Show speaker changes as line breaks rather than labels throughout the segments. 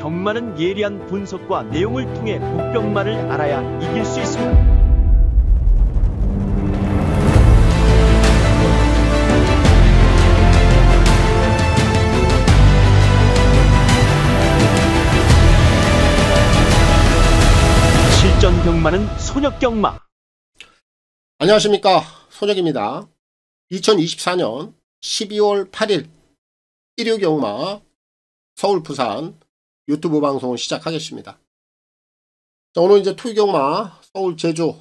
경마는 예리한 분석과 내용을 통해 복병마를 알아야 이길 수 있습니다. 실전 경마는 손역경마.
안녕하십니까, 손역입니다. 2024년 12월 8일 일요경마 서울 부산 유튜브 방송을 시작하겠습니다. 자, 오늘 이제 토요경마 서울 제주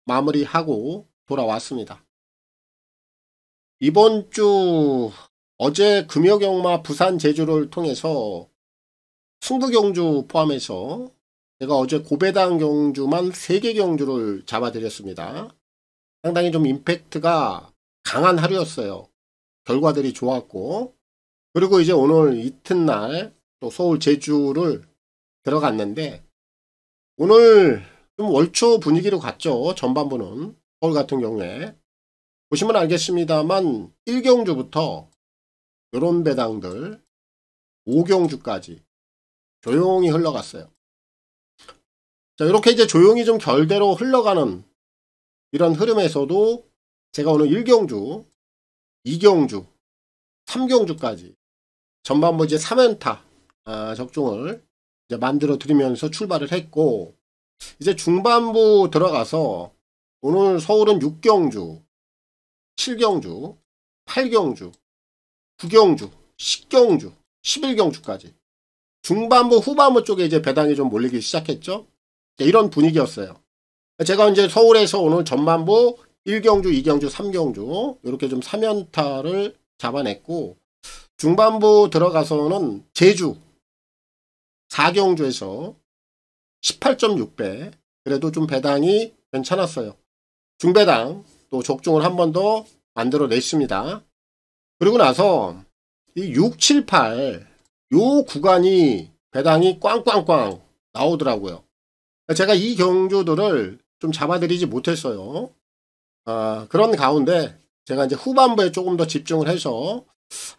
마무리하고 돌아왔습니다. 이번 주 어제 금요경마 부산 제주를 통해서 승부경주 포함해서 제가 어제 고배당 경주만 3개 경주를 잡아드렸습니다. 상당히 좀 임팩트가 강한 하루였어요. 결과들이 좋았고, 그리고 이제 오늘 이튿날 또 서울 제주를 들어갔는데, 오늘 좀 월초 분위기로 갔죠. 전반부는. 서울 같은 경우에 보시면 알겠습니다만 1경주부터 요런 배당들 5경주까지 조용히 흘러갔어요. 자, 이렇게 이제 조용히 좀 결대로 흘러가는 이런 흐름에서도 제가 오늘 1경주, 2경주, 3경주까지 전반부 이제 3연타 적중을 이제 만들어 드리면서 출발을 했고, 이제 중반부 들어가서 오늘 서울은 6경주, 7경주, 8경주, 9경주, 10경주, 11경주까지 중반부 후반부 쪽에 이제 배당이 좀 몰리기 시작했죠. 이런 분위기였어요. 제가 이제 서울에서 오늘 전반부 1경주, 2경주, 3경주 이렇게 좀 3연타를 잡아냈고, 중반부 들어가서는 제주 4경주에서 18.6배 그래도 좀 배당이 괜찮았어요. 중배당 또 적중을 한 번 더 만들어 냈습니다. 그리고 나서 이 6, 7, 8 요 구간이 배당이 꽝꽝꽝 나오더라고요. 제가 이 경주들을 좀 잡아드리지 못했어요. 그런 가운데 제가 이제 후반부에 조금 더 집중을 해서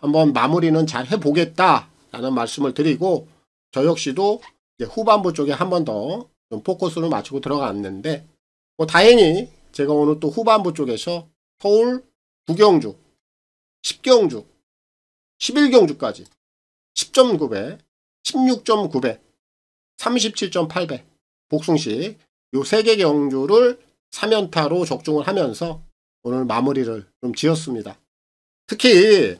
한번 마무리는 잘 해보겠다 라는 말씀을 드리고, 저 역시도 이제 후반부 쪽에 한 번 더 좀 포커스를 맞추고 들어갔는데, 뭐 다행히 제가 오늘 또 후반부 쪽에서 서울 9경주, 10경주, 11경주까지 10.9배, 16.9배, 37.8배 복숭식 요 3개 경주를 3연타로 적중을 하면서 오늘 마무리를 좀 지었습니다. 특히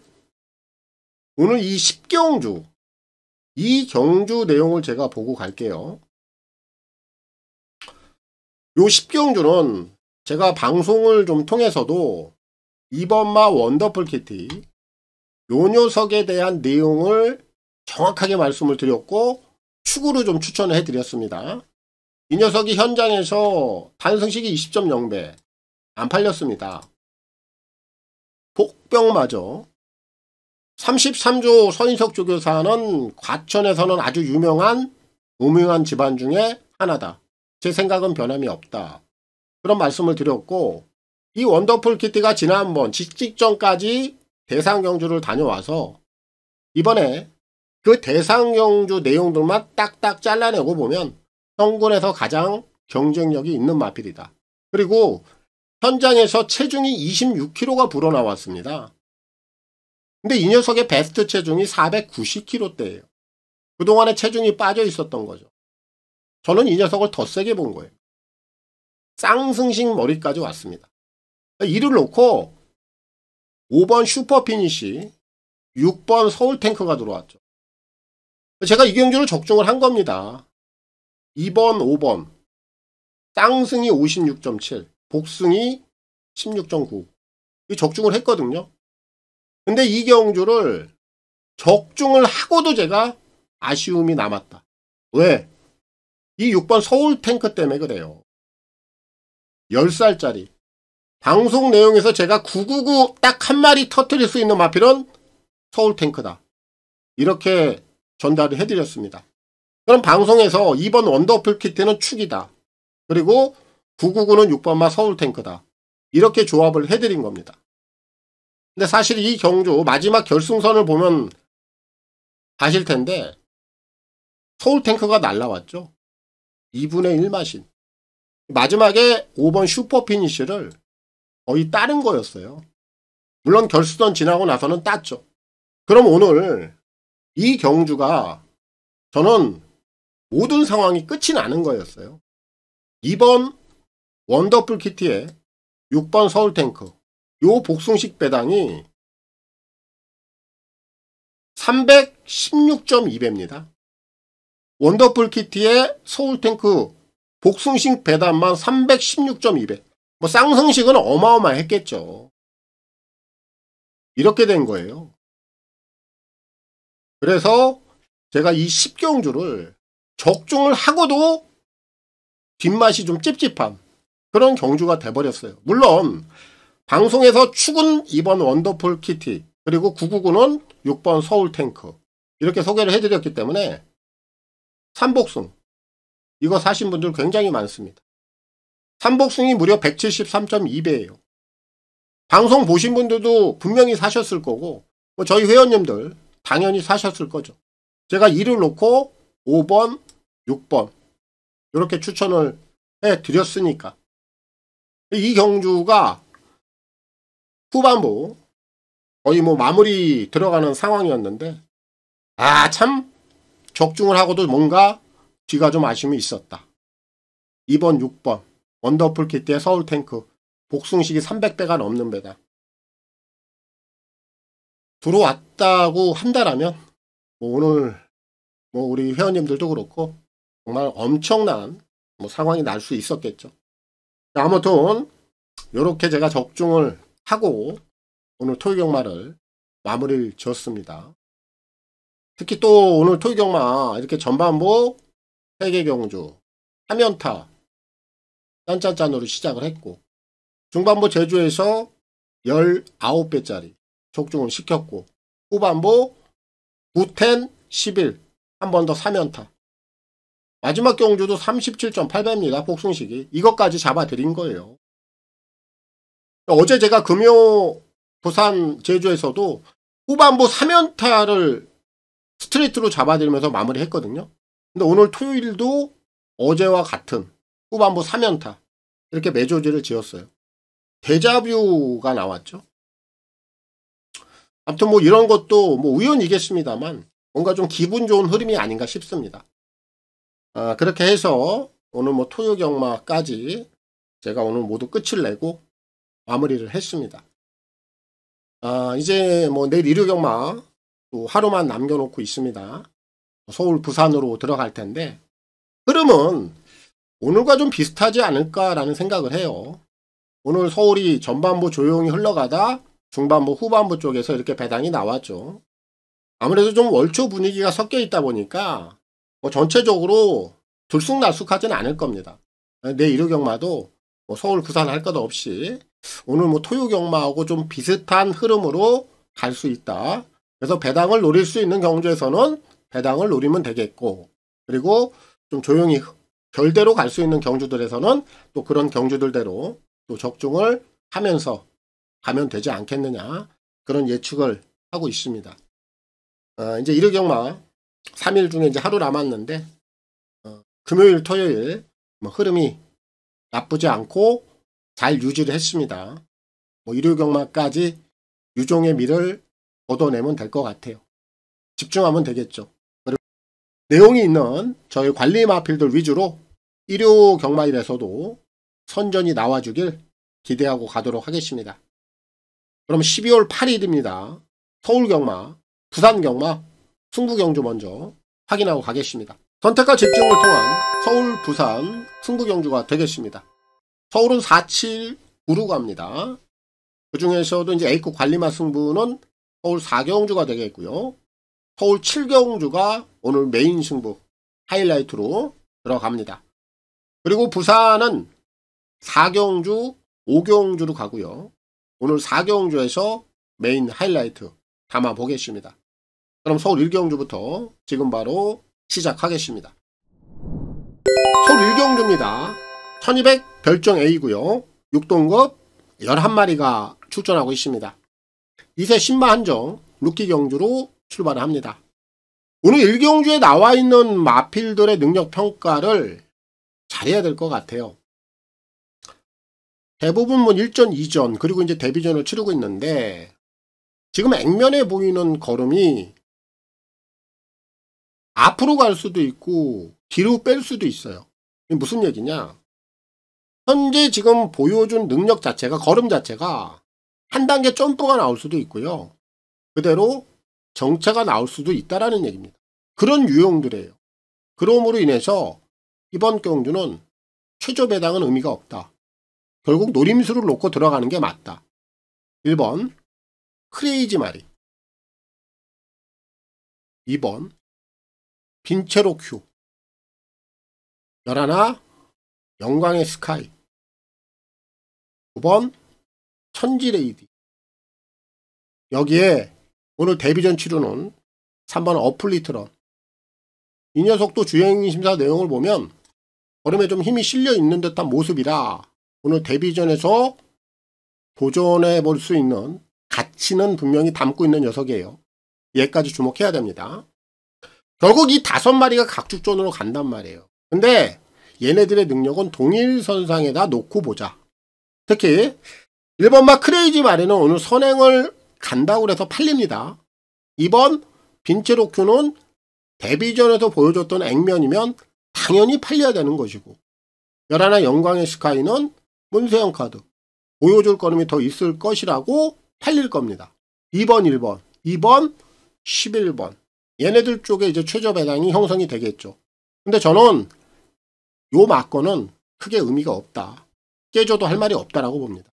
오늘 이 10경주 이 경주 내용을 제가 보고 갈게요. 요 10경주는 제가 방송을 좀 통해서도 이번마 원더풀 키티 요 녀석에 대한 내용을 정확하게 말씀을 드렸고 축으로 좀 추천을 해드렸습니다. 이 녀석이 현장에서 단승식이 20.0배 안 팔렸습니다. 복병마저 33조 서인석 조교사는 과천에서는 아주 유명한 무명한 집안 중에 하나다. 제 생각은 변함이 없다. 그런 말씀을 드렸고, 이 원더풀 키티가 지난번 직전까지 대상경주를 다녀와서 이번에 그 대상경주 내용들만 딱딱 잘라내고 보면 성군에서 가장 경쟁력이 있는 마필이다. 그리고 현장에서 체중이 26kg가 불어나왔습니다. 근데 이 녀석의 베스트 체중이 490kg대예요. 그동안에 체중이 빠져 있었던 거죠. 저는 이 녀석을 더 세게 본 거예요. 쌍승식 머리까지 왔습니다. 이를 놓고 5번 슈퍼피니시, 6번 서울탱크가 들어왔죠. 제가 이 경주를 적중을 한 겁니다. 2번, 5번 쌍승이 56.7, 복승이 16.9 이 적중을 했거든요. 근데 이 경주를 적중을 하고도 제가 아쉬움이 남았다. 왜? 이 6번 서울탱크 때문에 그래요. 10살짜리 방송 내용에서 제가 999 딱 한 마리 터뜨릴 수 있는 마필은 서울탱크다. 이렇게 전달을 해드렸습니다. 그럼 방송에서 2번 원더풀 키트는 축이다. 그리고 999는 6번마 서울탱크다. 이렇게 조합을 해드린 겁니다. 근데 사실 이 경주 마지막 결승선을 보면 아실 텐데 서울탱크가 날라왔죠. 2분의 1 마신. 마지막에 5번 슈퍼피니쉬를 거의 따는 거였어요. 물론 결승선 지나고 나서는 땄죠. 그럼 오늘 이 경주가 저는 모든 상황이 끝이 나는 거였어요. 2번 원더풀 키티에 6번 서울탱크 요 복숭식 배당이 316.2배입니다. 원더풀 키티의 서울탱크 복숭식 배당만 316.2배. 뭐 쌍성식은 어마어마했겠죠. 이렇게 된 거예요. 그래서 제가 이 10경주를 적중을 하고도 뒷맛이 좀 찝찝한 그런 경주가 돼버렸어요. 물론 방송에서 축은 2번 원더풀 키티 그리고 999는 6번 서울탱크 이렇게 소개를 해드렸기 때문에 3복승 이거 사신 분들 굉장히 많습니다. 3복승이 무려 173.2배예요. 방송 보신 분들도 분명히 사셨을 거고 뭐 저희 회원님들 당연히 사셨을 거죠. 제가 2를 놓고 5번, 6번 이렇게 추천을 해드렸으니까 이 경주가 후반부 거의 뭐 마무리 들어가는 상황이었는데 참 적중을 하고도 뭔가 뒤가 좀 아쉬움이 있었다. 2번, 6번 원더풀 키티의 서울탱크 복숭식이 300배가 넘는 배다. 들어왔다고 한다라면 뭐 오늘 뭐 우리 회원님들도 그렇고 정말 엄청난 뭐 상황이 날 수 있었겠죠. 아무튼 이렇게 제가 적중을 하고 오늘 토요경마를 마무리를 지었습니다. 특히 또 오늘 토요경마 이렇게 전반부 세계경주 하면타 짠짠짠으로 시작을 했고 중반부 제주에서 19배짜리 적중을 시켰고 후반부 9텐 11 한 번 더 3연타 마지막 경주도 37.8배입니다. 복숭식이 이것까지 잡아드린 거예요. 어제 제가 금요 부산 제주에서도 후반부 3연타를 스트레이트로 잡아드리면서 마무리했거든요. 근데 오늘 토요일도 어제와 같은 후반부 3연타 이렇게 매조지를 지었어요. 데자뷰가 나왔죠. 아무튼 뭐 이런 것도 뭐 우연이겠습니다만 뭔가 좀 기분 좋은 흐름이 아닌가 싶습니다. 그렇게 해서 오늘 뭐 토요경마까지 제가 오늘 모두 끝을 내고 마무리를 했습니다. 이제 뭐 내일 일요경마 또 하루만 남겨놓고 있습니다. 서울 부산으로 들어갈 텐데 흐름은 오늘과 좀 비슷하지 않을까라는 생각을 해요. 오늘 서울이 전반부 조용히 흘러가다 중반부 후반부 쪽에서 이렇게 배당이 나왔죠. 아무래도 좀 월초 분위기가 섞여 있다 보니까 뭐 전체적으로 들쑥날쑥하지는 않을 겁니다. 내일 일요경마도 뭐 서울 부산 할 것 없이 오늘 뭐 토요경마하고 좀 비슷한 흐름으로 갈 수 있다. 그래서 배당을 노릴 수 있는 경주에서는 배당을 노리면 되겠고 그리고 좀 조용히 결대로 갈 수 있는 경주들에서는 또 그런 경주들대로 또 적중을 하면서 가면 되지 않겠느냐 그런 예측을 하고 있습니다. 이제 일요경마 3일 중에 이제 하루 남았는데 금요일 토요일 뭐 흐름이 나쁘지 않고 잘 유지를 했습니다. 뭐 일요경마까지 유종의 미를 얻어내면 될 것 같아요. 집중하면 되겠죠. 그리고 내용이 있는 저희 관리 마필들 위주로 일요 경마일에서도 선전이 나와주길 기대하고 가도록 하겠습니다. 그럼 12월 8일입니다. 서울경마, 부산경마, 승부경주 먼저 확인하고 가겠습니다. 선택과 집중을 통한 서울, 부산, 승부경주가 되겠습니다. 서울은 4-7-9로 갑니다. 그 중에서도 이제 A급 관리마 승부는 서울 4경주가 되겠고요. 서울 7경주가 오늘 메인 승부 하이라이트로 들어갑니다. 그리고 부산은 4경주, 5경주로 가고요. 오늘 4경주에서 메인 하이라이트 담아 보겠습니다. 그럼 서울 1경주부터 지금 바로 시작하겠습니다. 서울 1경주입니다. 1200 별정 A고요. 6동급 11마리가 출전하고 있습니다. 2세 10마 한정 루키 경주로 출발을 합니다. 오늘 일경주에 나와 있는 마필들의 능력 평가를 잘해야 될 것 같아요. 대부분 뭐 1전, 2전, 그리고 이제 데뷔전을 치르고 있는데, 지금 액면에 보이는 걸음이 앞으로 갈 수도 있고, 뒤로 뺄 수도 있어요. 이게 무슨 얘기냐? 현재 지금 보여준 능력 자체가, 걸음 자체가 한 단계 점프가 나올 수도 있고요. 그대로 정체가 나올 수도 있다라는 얘기입니다. 그런 유형들이에요. 그러므로 인해서 이번 경주는 최저 배당은 의미가 없다. 결국 노림수를 놓고 들어가는 게 맞다. 1번 크레이지 마리, 2번 빈체로 큐, 11 영광의 스카이, 9번 천지레이디. 여기에 오늘 데뷔전 치르는 3번 어플리트런. 이 녀석도 주행심사 내용을 보면 걸음에 좀 힘이 실려 있는 듯한 모습이라 오늘 데뷔전에서 도전해 볼 수 있는 가치는 분명히 담고 있는 녀석이에요. 얘까지 주목해야 됩니다. 결국 이 5마리가 각축전으로 간단 말이에요. 근데 얘네들의 능력은 동일선상에다 놓고 보자. 특히 1번마 크레이지 마리는 오늘 선행을 간다고 해서 팔립니다. 2번 빈체로큐는 데뷔전에서 보여줬던 액면이면 당연히 팔려야 되는 것이고, 11 영광의 스카이는 문세영 카드 보여줄 걸음이 더 있을 것이라고 팔릴 겁니다. 2번 1번, 2번 11번 얘네들 쪽에 이제 최저 배당이 형성이 되겠죠. 근데 저는 요 막건은 크게 의미가 없다. 깨줘도 할 말이 없다라고 봅니다.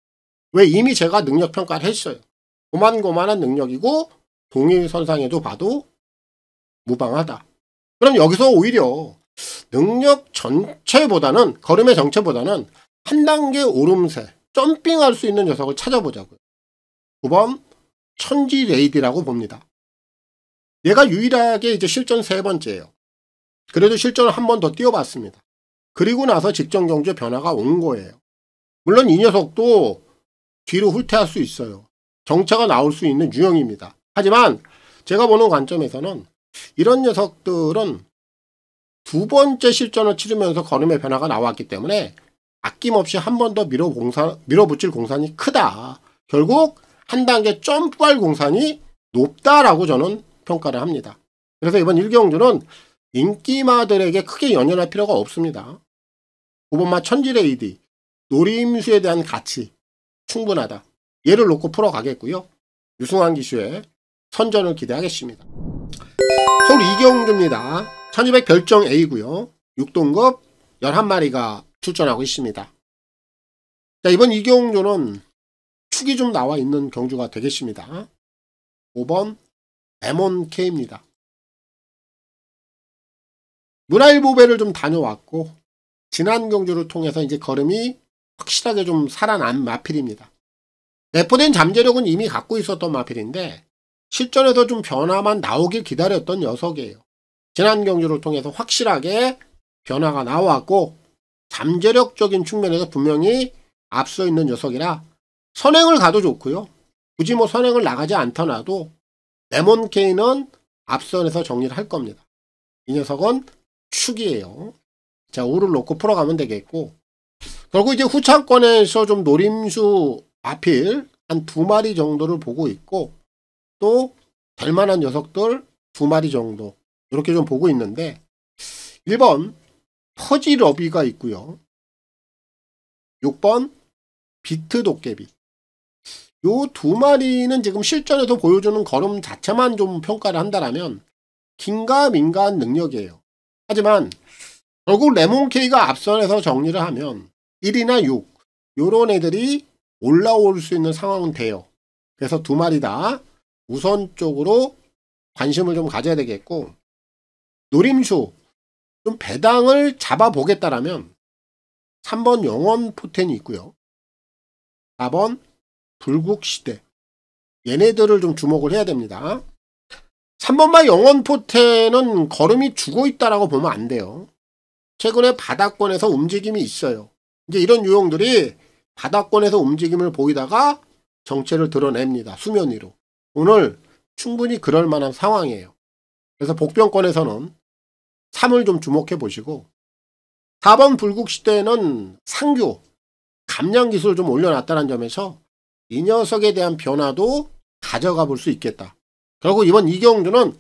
왜? 이미 제가 능력 평가를 했어요. 고만고만한 능력이고 동일선상에도 봐도 무방하다. 그럼 여기서 오히려 능력 전체보다는, 걸음의 정체보다는 한 단계 오름세, 점핑할 수 있는 녀석을 찾아보자고요. 9번 천지 레이디라고 봅니다. 얘가 유일하게 이제 실전 3번째예요. 그래도 실전을 한 번 더 뛰어봤습니다. 그리고 나서 직전 경주에 변화가 온 거예요. 물론 이 녀석도 뒤로 후퇴할 수 있어요. 정체가 나올 수 있는 유형입니다. 하지만 제가 보는 관점에서는 이런 녀석들은 2번째 실전을 치르면서 걸음의 변화가 나왔기 때문에 아낌없이 한 번 더 밀어붙일 공산이 크다. 결국 한 단계 점프할 공산이 높다라고 저는 평가를 합니다. 그래서 이번 1경주는 인기마들에게 크게 연연할 필요가 없습니다. 9번마 천지레이디, 노림수에 대한 가치 충분하다. 얘를 놓고 풀어가겠고요. 유승환 기수의 선전을 기대하겠습니다. 서울 2경주입니다. 1200 별정 A고요. 6등급 11마리가 출전하고 있습니다. 자, 이번 2경주는 축이 좀 나와 있는 경주가 되겠습니다. 5번 M1K입니다. 문화일보배를 좀 다녀왔고 지난 경주를 통해서 이제 걸음이 확실하게 좀 살아난 마필입니다. 내포된 잠재력은 이미 갖고 있었던 마필인데 실전에서 좀 변화만 나오길 기다렸던 녀석이에요. 지난 경주를 통해서 확실하게 변화가 나왔고 잠재력적인 측면에서 분명히 앞서 있는 녀석이라 선행을 가도 좋고요. 굳이 뭐 선행을 나가지 않더라도 M1K는 앞선에서 정리를 할 겁니다. 이 녀석은 축이에요. 자, 5를 놓고 풀어가면 되겠고, 결국 이제 후창권에서 좀 노림수 마필 한 2마리 정도를 보고 있고, 또 될 만한 녀석들 2마리 정도 이렇게 좀 보고 있는데, 1번 퍼지 러비가 있고요. 6번 비트 도깨비. 요 2마리는 지금 실전에서 보여주는 걸음 자체만 좀 평가를 한다라면 긴가민가한 능력이에요. 하지만 결국 레몬케이가 앞선에서 정리를 하면 1이나 6 요런 애들이 올라올 수 있는 상황은 돼요. 그래서 2마리 다 우선적으로 관심을 좀 가져야 되겠고, 노림수 좀 배당을 잡아보겠다라면 3번 영원 포텐이 있고요. 4번 불국시대, 얘네들을 좀 주목을 해야 됩니다. 3번마 영원 포텐은 걸음이 죽어있다라고 보면 안 돼요. 최근에 바닥권에서 움직임이 있어요. 이제 이런 유형들이 바닥권에서 움직임을 보이다가 정체를 드러냅니다. 수면 위로. 오늘 충분히 그럴 만한 상황이에요. 그래서 복병권에서는 3을 좀 주목해 보시고 4번 불국시대는 상규 감량 기술을 좀 올려놨다는 점에서 이 녀석에 대한 변화도 가져가 볼 수 있겠다. 결국 이번 이 경주는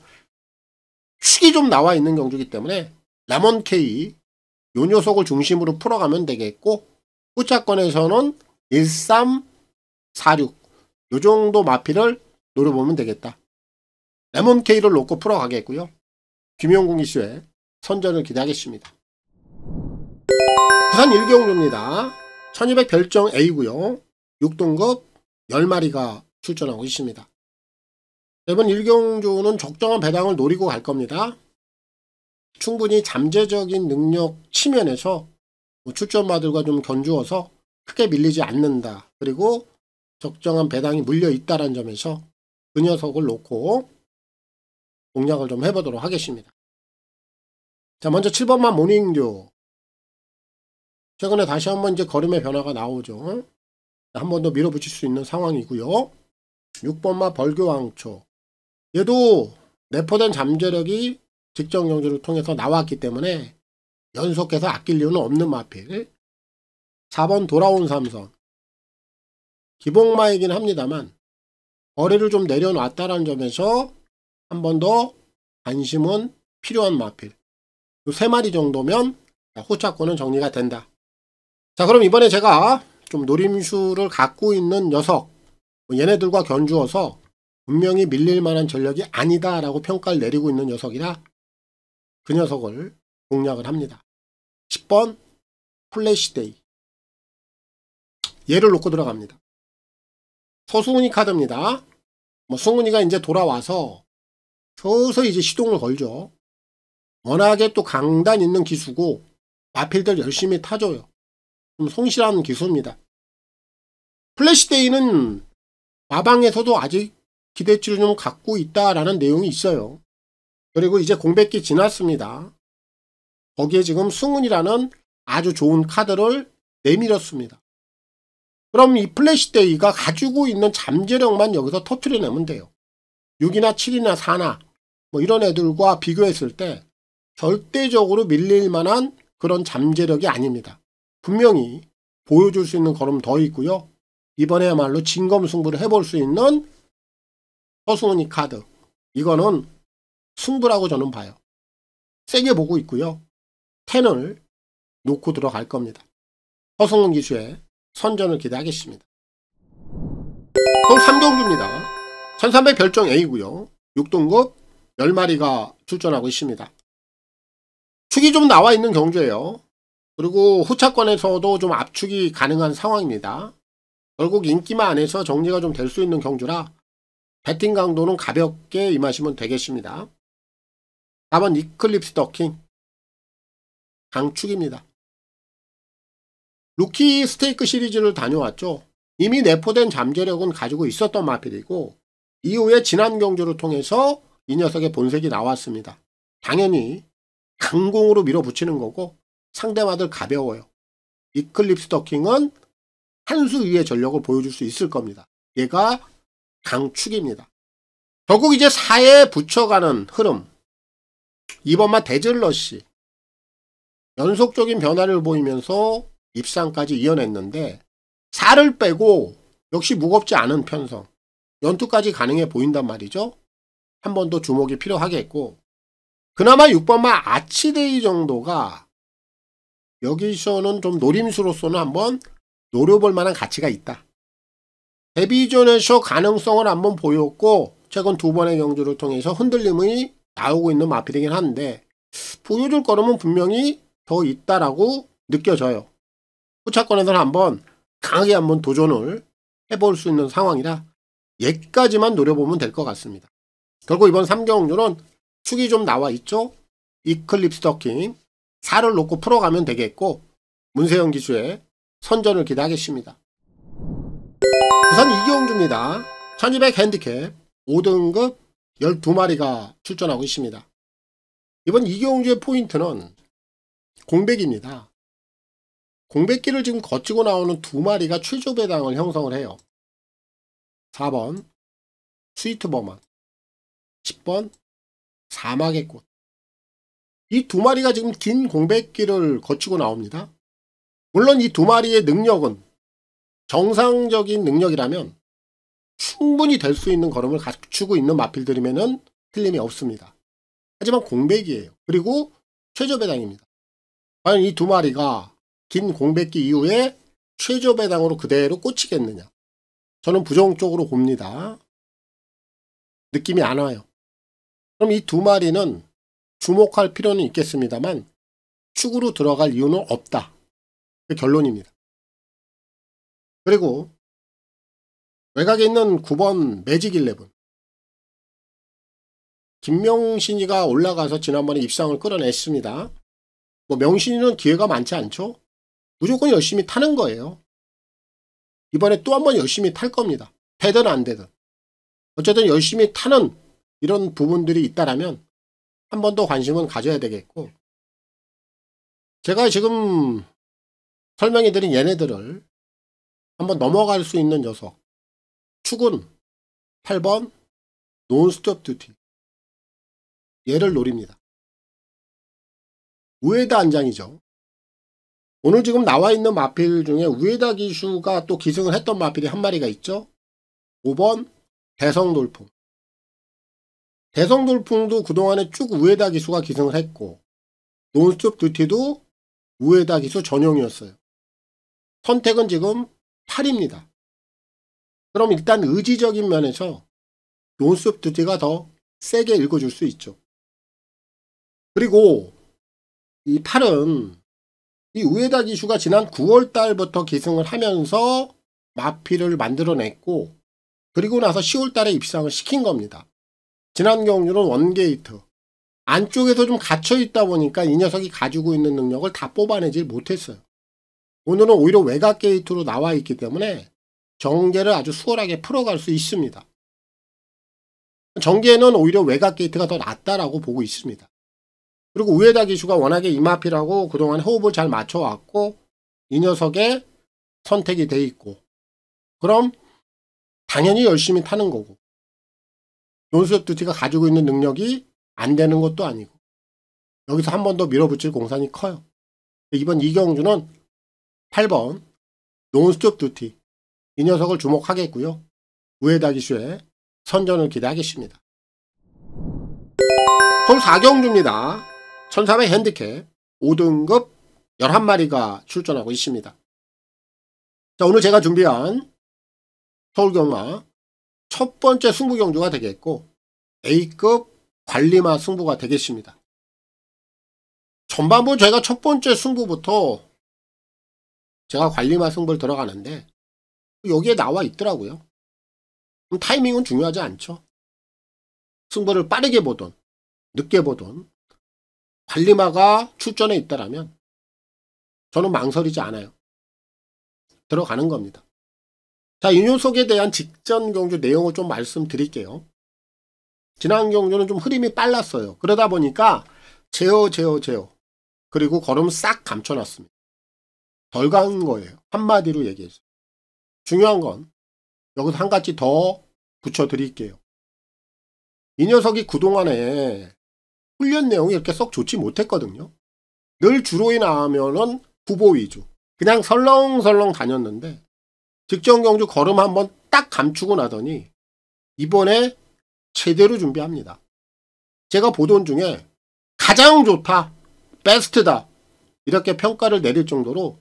축이 좀 나와 있는 경주이기 때문에 레몬 K 요 녀석을 중심으로 풀어가면 되겠고 후차권에서는 1346 요 정도 마필을 노려보면 되겠다. 레몬 K를 놓고 풀어가겠고요. 김용국 이슈의 선전을 기대하겠습니다. 부산 1경주입니다. 1200 별정 A고요. 6등급 10마리가 출전하고 있습니다. 이번 1경주는 적정한 배당을 노리고 갈 겁니다. 충분히 잠재적인 능력 치면에서 출전마들과 좀 견주어서 크게 밀리지 않는다. 그리고 적정한 배당이 물려 있다는 점에서 그 녀석을 놓고 공략을 좀 해보도록 하겠습니다. 자, 먼저 7번만 모닝듀. 최근에 다시 한번 이제 걸음의 변화가 나오죠. 한 번 더 밀어붙일 수 있는 상황이고요. 6번마 벌교왕초. 얘도 내포된 잠재력이 직전 경주를 통해서 나왔기 때문에 연속해서 아낄 이유는 없는 마필. 4번 돌아온 삼선. 기복마이긴 합니다만 거리를 좀 내려놨다는 점에서 한 번 더 관심은 필요한 마필. 요 3마리 정도면 후차권은 정리가 된다. 자, 그럼 이번에 제가 좀 노림수를 갖고 있는 녀석, 얘네들과 견주어서 분명히 밀릴 만한 전력이 아니다 라고 평가를 내리고 있는 녀석이라 그 녀석을 공략을 합니다. 10번 플래시데이. 얘를 놓고 들어갑니다. 서승훈이 카드입니다. 승훈이가 이제 돌아와서 서서히 이제 시동을 걸죠. 워낙에 또 강단 있는 기수고 마필들 열심히 타줘요. 좀 성실한 기수입니다. 플래시데이는 마방에서도 아직 기대치를 좀 갖고 있다라는 내용이 있어요. 그리고 이제 공백기 지났습니다. 거기에 지금 승훈이라는 아주 좋은 카드를 내밀었습니다. 그럼 이 플래시데이가 가지고 있는 잠재력만 여기서 터트려내면 돼요. 6이나 7이나 4나 뭐 이런 애들과 비교했을 때 절대적으로 밀릴 만한 그런 잠재력이 아닙니다. 분명히 보여줄 수 있는 걸음 더 있고요. 이번에야말로 진검승부를 해볼 수 있는 서승훈이 카드. 이거는 승부라고 저는 봐요. 세게 보고 있고요. 10을 놓고 들어갈 겁니다. 서승훈 기수의 선전을 기대하겠습니다. 그럼 3경주입니다. 1300 별정 A고요. 6등급 10마리가 출전하고 있습니다. 축이 좀 나와 있는 경주예요. 그리고 후차권에서도 좀 압축이 가능한 상황입니다. 결국 인기만 안에서 정리가 좀 될 수 있는 경주라 배팅 강도는 가볍게 임하시면 되겠습니다. 4번 이클립스 더킹. 강축입니다. 루키 스테이크 시리즈를 다녀왔죠. 이미 내포된 잠재력은 가지고 있었던 마필이고 이후에 지난 경주를 통해서 이 녀석의 본색이 나왔습니다. 당연히 강공으로 밀어붙이는 거고 상대마들 가벼워요. 이클립스 더킹은 한 수 위의 전력을 보여줄 수 있을 겁니다. 얘가 강축입니다. 결국 이제 4에 붙여가는 흐름. 2번마 데즐러시. 연속적인 변화를 보이면서 입상까지 이어냈는데 4를 빼고 역시 무겁지 않은 편성. 연투까지 가능해 보인단 말이죠. 한 번 더 주목이 필요하겠고 그나마 6번마 아치데이 정도가 여기서는 좀 노림수로서는 한번 노려볼 만한 가치가 있다. 데뷔전에서 가능성을 한번 보였고 최근 2번의 경주를 통해서 흔들림이 나오고 있는 마필이긴 한데 보여줄 거라면 분명히 더 있다라고 느껴져요. 후차권에서는 한번 강하게 한번 도전을 해볼 수 있는 상황이라 얘까지만 노려보면 될 것 같습니다. 결국 이번 3경주는 축이 좀 나와 있죠. 이클립스 더킹 4를 놓고 풀어가면 되겠고 문세영 기수의 선전을 기대하겠습니다. 부산 2경주입니다. 1200 핸디캡 5등급 12마리가 출전하고 있습니다. 이번 2경주의 포인트는 공백입니다. 공백기를 지금 거치고 나오는 2마리가 최저 배당을 형성을 해요. 4번 스위트 버먼, 10번 사막의 꽃. 이 두 마리가 지금 긴 공백기를 거치고 나옵니다. 물론 이 두 마리의 능력은 정상적인 능력이라면 충분히 될 수 있는 걸음을 갖추고 있는 마필들이면은 틀림이 없습니다. 하지만 공백이에요. 그리고 최저 배당입니다. 과연 이 두 마리가 긴 공백기 이후에 최저 배당으로 그대로 꽂히겠느냐? 저는 부정적으로 봅니다. 느낌이 안 와요. 그럼 이 두 마리는 주목할 필요는 있겠습니다만 축으로 들어갈 이유는 없다. 그 결론입니다. 그리고 외곽에 있는 9번 매직 11. 김명신이가 올라가서 지난번에 입상을 끌어냈습니다. 뭐 명신이는 기회가 많지 않죠? 무조건 열심히 타는 거예요. 이번에 또 한 번 열심히 탈 겁니다. 되든 안 되든. 어쨌든 열심히 타는 이런 부분들이 있다라면 한 번 더 관심은 가져야 되겠고, 제가 지금 설명해드린 얘네들을 한번 넘어갈 수 있는 녀석, 축은 8번 논스톱 듀티. 얘를 노립니다. 우에다 안장이죠. 오늘 지금 나와 있는 마필 중에 우에다 기슈가 또 기승을 했던 마필이 한 마리가 있죠. 5번 대성돌풍. 대성돌풍도 그동안에 쭉 우에다 기수가 기승을 했고, 논스톱 듀티도 우에다 기수 전용이었어요. 선택은 지금 8입니다. 그럼 일단 의지적인 면에서 논스톱 듀티가 더 세게 읽어줄 수 있죠. 그리고 이 8은 이 우에다 기슈가 지난 9월 달부터 기승을 하면서 마필을 만들어냈고, 그리고 나서 10월 달에 입상을 시킨 겁니다. 지난 경주는 원게이트. 안쪽에서 좀 갇혀있다 보니까 이 녀석이 가지고 있는 능력을 다 뽑아내질 못했어요. 오늘은 오히려 외곽 게이트로 나와 있기 때문에 전개를 아주 수월하게 풀어갈 수 있습니다. 전개는 오히려 외곽 게이트가 더 낫다라고 보고 있습니다. 그리고 우에다 기슈가 워낙에 이마필하고 그동안 호흡을 잘 맞춰왔고 이 녀석의 선택이 돼 있고, 그럼 당연히 열심히 타는 거고, 논스톱 듀티가 가지고 있는 능력이 안 되는 것도 아니고, 여기서 한 번 더 밀어붙일 공산이 커요. 이번 이경주는 8번 논스톱 듀티, 이 녀석을 주목하겠고요. 우에다 기슈의 선전을 기대하겠습니다. 총 4경주입니다. 1400 핸디캡 5등급 11마리가 출전하고 있습니다. 자, 오늘 제가 준비한 서울경마 첫 번째 승부경주가 되겠고, A급 관리마 승부가 되겠습니다. 전반부 제가 첫 번째 승부부터 제가 관리마 승부를 들어가는데 여기에 나와 있더라고요. 그럼 타이밍은 중요하지 않죠. 승부를 빠르게 보든 늦게 보든 관리마가 출전해 있다라면 저는 망설이지 않아요. 들어가는 겁니다. 자, 이 녀석에 대한 직전 경주 내용을 좀 말씀드릴게요. 지난 경주는 좀 흐름이 빨랐어요. 그러다 보니까 제어 그리고 걸음 싹 감춰놨습니다. 덜 간 거예요. 한마디로 얘기해서. 중요한 건 여기서 한 가지 더 붙여드릴게요. 이 녀석이 그동안에 훈련 내용이 이렇게 썩 좋지 못했거든요. 늘 주로에 나오면은 후보 위주, 그냥 설렁설렁 다녔는데 직전 경주 걸음 한번 딱 감추고 나더니 이번에 제대로 준비합니다. 제가 보던 중에 가장 좋다, 베스트다, 이렇게 평가를 내릴 정도로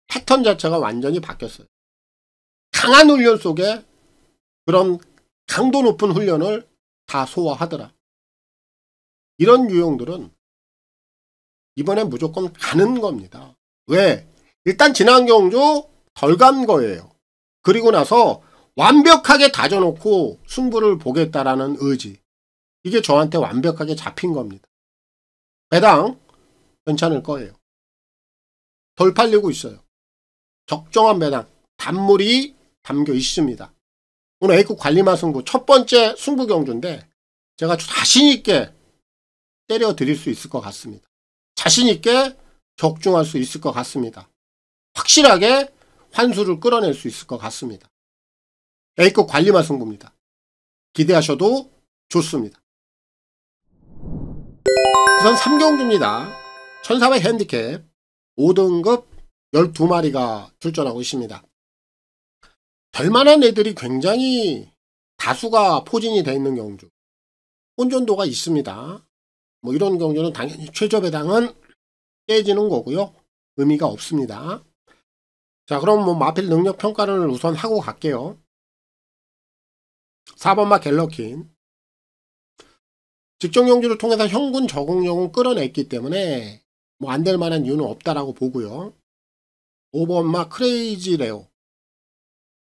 패턴 자체가 완전히 바뀌었어요. 강한 훈련 속에 그런 강도 높은 훈련을 다 소화하더라. 이런 유형들은 이번엔 무조건 가는 겁니다. 왜? 일단 지난 경주 덜 간 거예요. 그리고 나서 완벽하게 다져놓고 승부를 보겠다라는 의지, 이게 저한테 완벽하게 잡힌 겁니다. 배당 괜찮을 거예요. 덜 팔리고 있어요. 적정한 배당, 단물이 담겨 있습니다. 오늘 A급 관리마 승부 첫 번째 승부 경주인데 제가 자신있게 때려 드릴 수 있을 것 같습니다. 자신있게 적중할 수 있을 것 같습니다. 확실하게 환수를 끌어낼 수 있을 것 같습니다. A급 관리마 승부입니다. 기대하셔도 좋습니다. 우선 3경주입니다. 1400 핸디캡 5등급 12마리가 출전하고 있습니다. 될만한 애들이 굉장히 다수가 포진이 되어 있는 경주. 혼전도가 있습니다. 뭐 이런 경주는 당연히 최저 배당은 깨지는 거고요. 의미가 없습니다. 자, 그럼 뭐 마필 능력 평가를 우선 하고 갈게요. 4번마 갤러킨. 직전 경주를 통해서 형군 적응력은 끌어냈기 때문에 뭐 안 될 만한 이유는 없다라고 보고요. 5번마 크레이지 레오.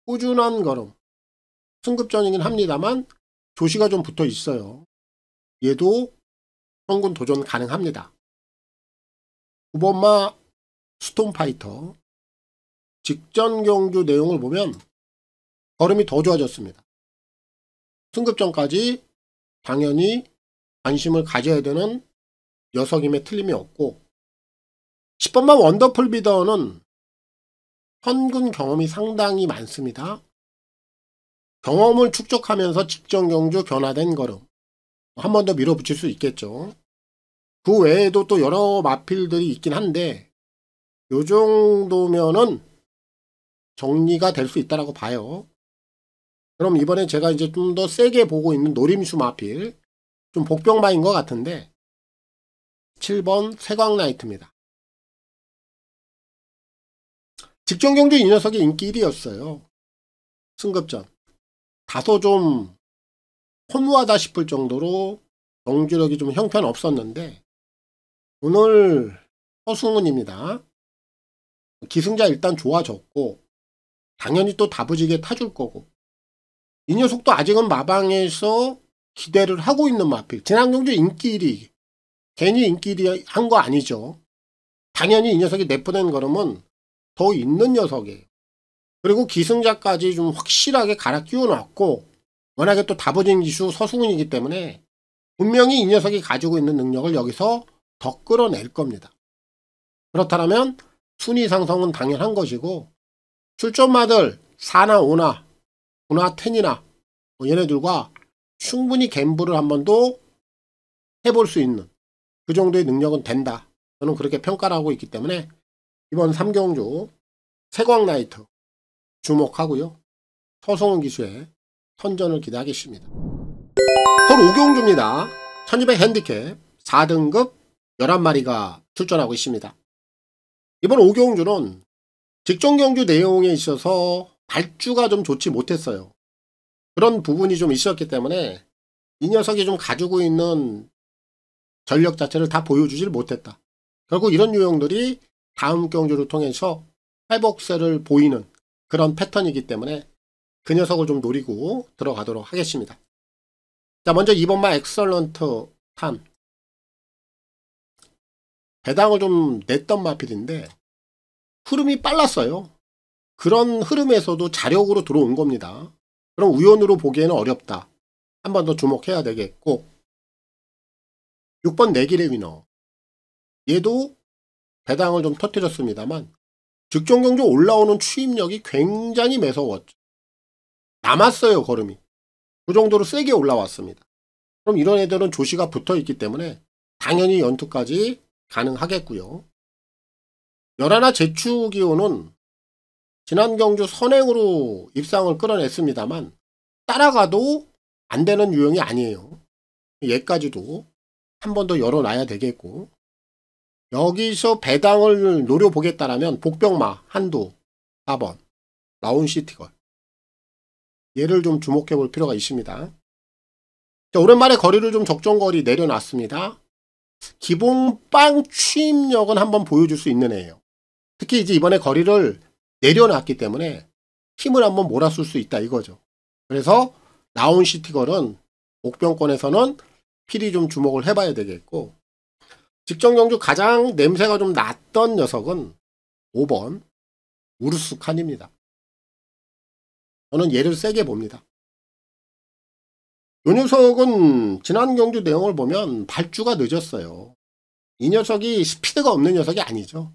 꾸준한 걸음. 승급전이긴 합니다만 조시가 좀 붙어 있어요. 얘도 형군 도전 가능합니다. 9번마 스톤파이터. 직전 경주 내용을 보면 걸음이 더 좋아졌습니다. 승급전까지 당연히 관심을 가져야 되는 녀석임에 틀림이 없고, 10번마 원더풀 비더는 현군 경험이 상당히 많습니다. 경험을 축적하면서 직전 경주 변화된 걸음 한 번 더 밀어붙일 수 있겠죠. 그 외에도 또 여러 마필들이 있긴 한데 요 정도면은 정리가 될 수 있다라고 봐요. 그럼 이번에 제가 이제 좀 더 세게 보고 있는 노림수 마필, 좀 복병마인 것 같은데 7번 세광나이트입니다. 직전 경주 이 녀석이 인기 1위였어요. 승급전. 다소 좀 허무하다 싶을 정도로 경주력이 좀 형편없었는데 오늘 허승훈입니다. 기승자 일단 좋아졌고 당연히 또 다부지게 타줄 거고, 이 녀석도 아직은 마방에서 기대를 하고 있는 마필. 지난 경주 인기 1위. 괜히 인기 1위 한 거 아니죠. 당연히 이 녀석이 내보낸 걸음은 더 있는 녀석이에요. 그리고 기승자까지 좀 확실하게 갈아 끼워놨고, 워낙에 또 다부진 기수 서승훈이기 때문에 분명히 이 녀석이 가지고 있는 능력을 여기서 더 끌어낼 겁니다. 그렇다면 순위 상승은 당연한 것이고, 출전마들 4나 5나 9나 10이나 뭐 얘네들과 충분히 갬블을 한 번 더 해볼 수 있는 그 정도의 능력은 된다. 저는 그렇게 평가를 하고 있기 때문에 이번 3경주 세광나이트 주목하고요. 서승훈 기수의 선전을 기대하겠습니다. 홀 5경주입니다. 1200 핸디캡 4등급 11마리가 출전하고 있습니다. 이번 5경주는 직전 경주 내용에 있어서 발주가 좀 좋지 못했어요. 그런 부분이 좀 있었기 때문에 이 녀석이 좀 가지고 있는 전력 자체를 다 보여주질 못했다. 결국 이런 유형들이 다음 경주를 통해서 회복세를 보이는 그런 패턴이기 때문에 그 녀석을 좀 노리고 들어가도록 하겠습니다. 자, 먼저 2번마 엑설런트 탐. 배당을 좀 냈던 마필인데 흐름이 빨랐어요. 그런 흐름에서도 자력으로 들어온 겁니다. 그럼 우연으로 보기에는 어렵다. 한 번 더 주목해야 되겠고, 6번 내길의 위너. 얘도 배당을 좀 터뜨렸습니다만 직전 경주 올라오는 추임력이 굉장히 매서웠죠. 남았어요, 걸음이. 그 정도로 세게 올라왔습니다. 그럼 이런 애들은 조시가 붙어 있기 때문에 당연히 연투까지 가능하겠고요. 열하나 제추기호는 지난 경주 선행으로 입상을 끌어냈습니다만 따라가도 안 되는 유형이 아니에요. 얘까지도 한 번 더 열어놔야 되겠고, 여기서 배당을 노려보겠다라면 복병마 한두 4번 라운시티걸, 얘를 좀 주목해 볼 필요가 있습니다. 자, 오랜만에 거리를 좀 적정거리 내려놨습니다. 기본빵 추임력은 한번 보여줄 수 있는 애예요. 특히 이제 이번에 거리를 내려놨기 때문에 힘을 한번 몰아쓸 수 있다 이거죠. 그래서 라운시티걸은 복병권에서는 필히 좀 주목을 해봐야 되겠고, 직전 경주 가장 냄새가 좀 났던 녀석은 5번 우르스칸입니다. 저는 얘를 세게 봅니다. 이 녀석은 지난 경주 내용을 보면 발주가 늦었어요. 이 녀석이 스피드가 없는 녀석이 아니죠.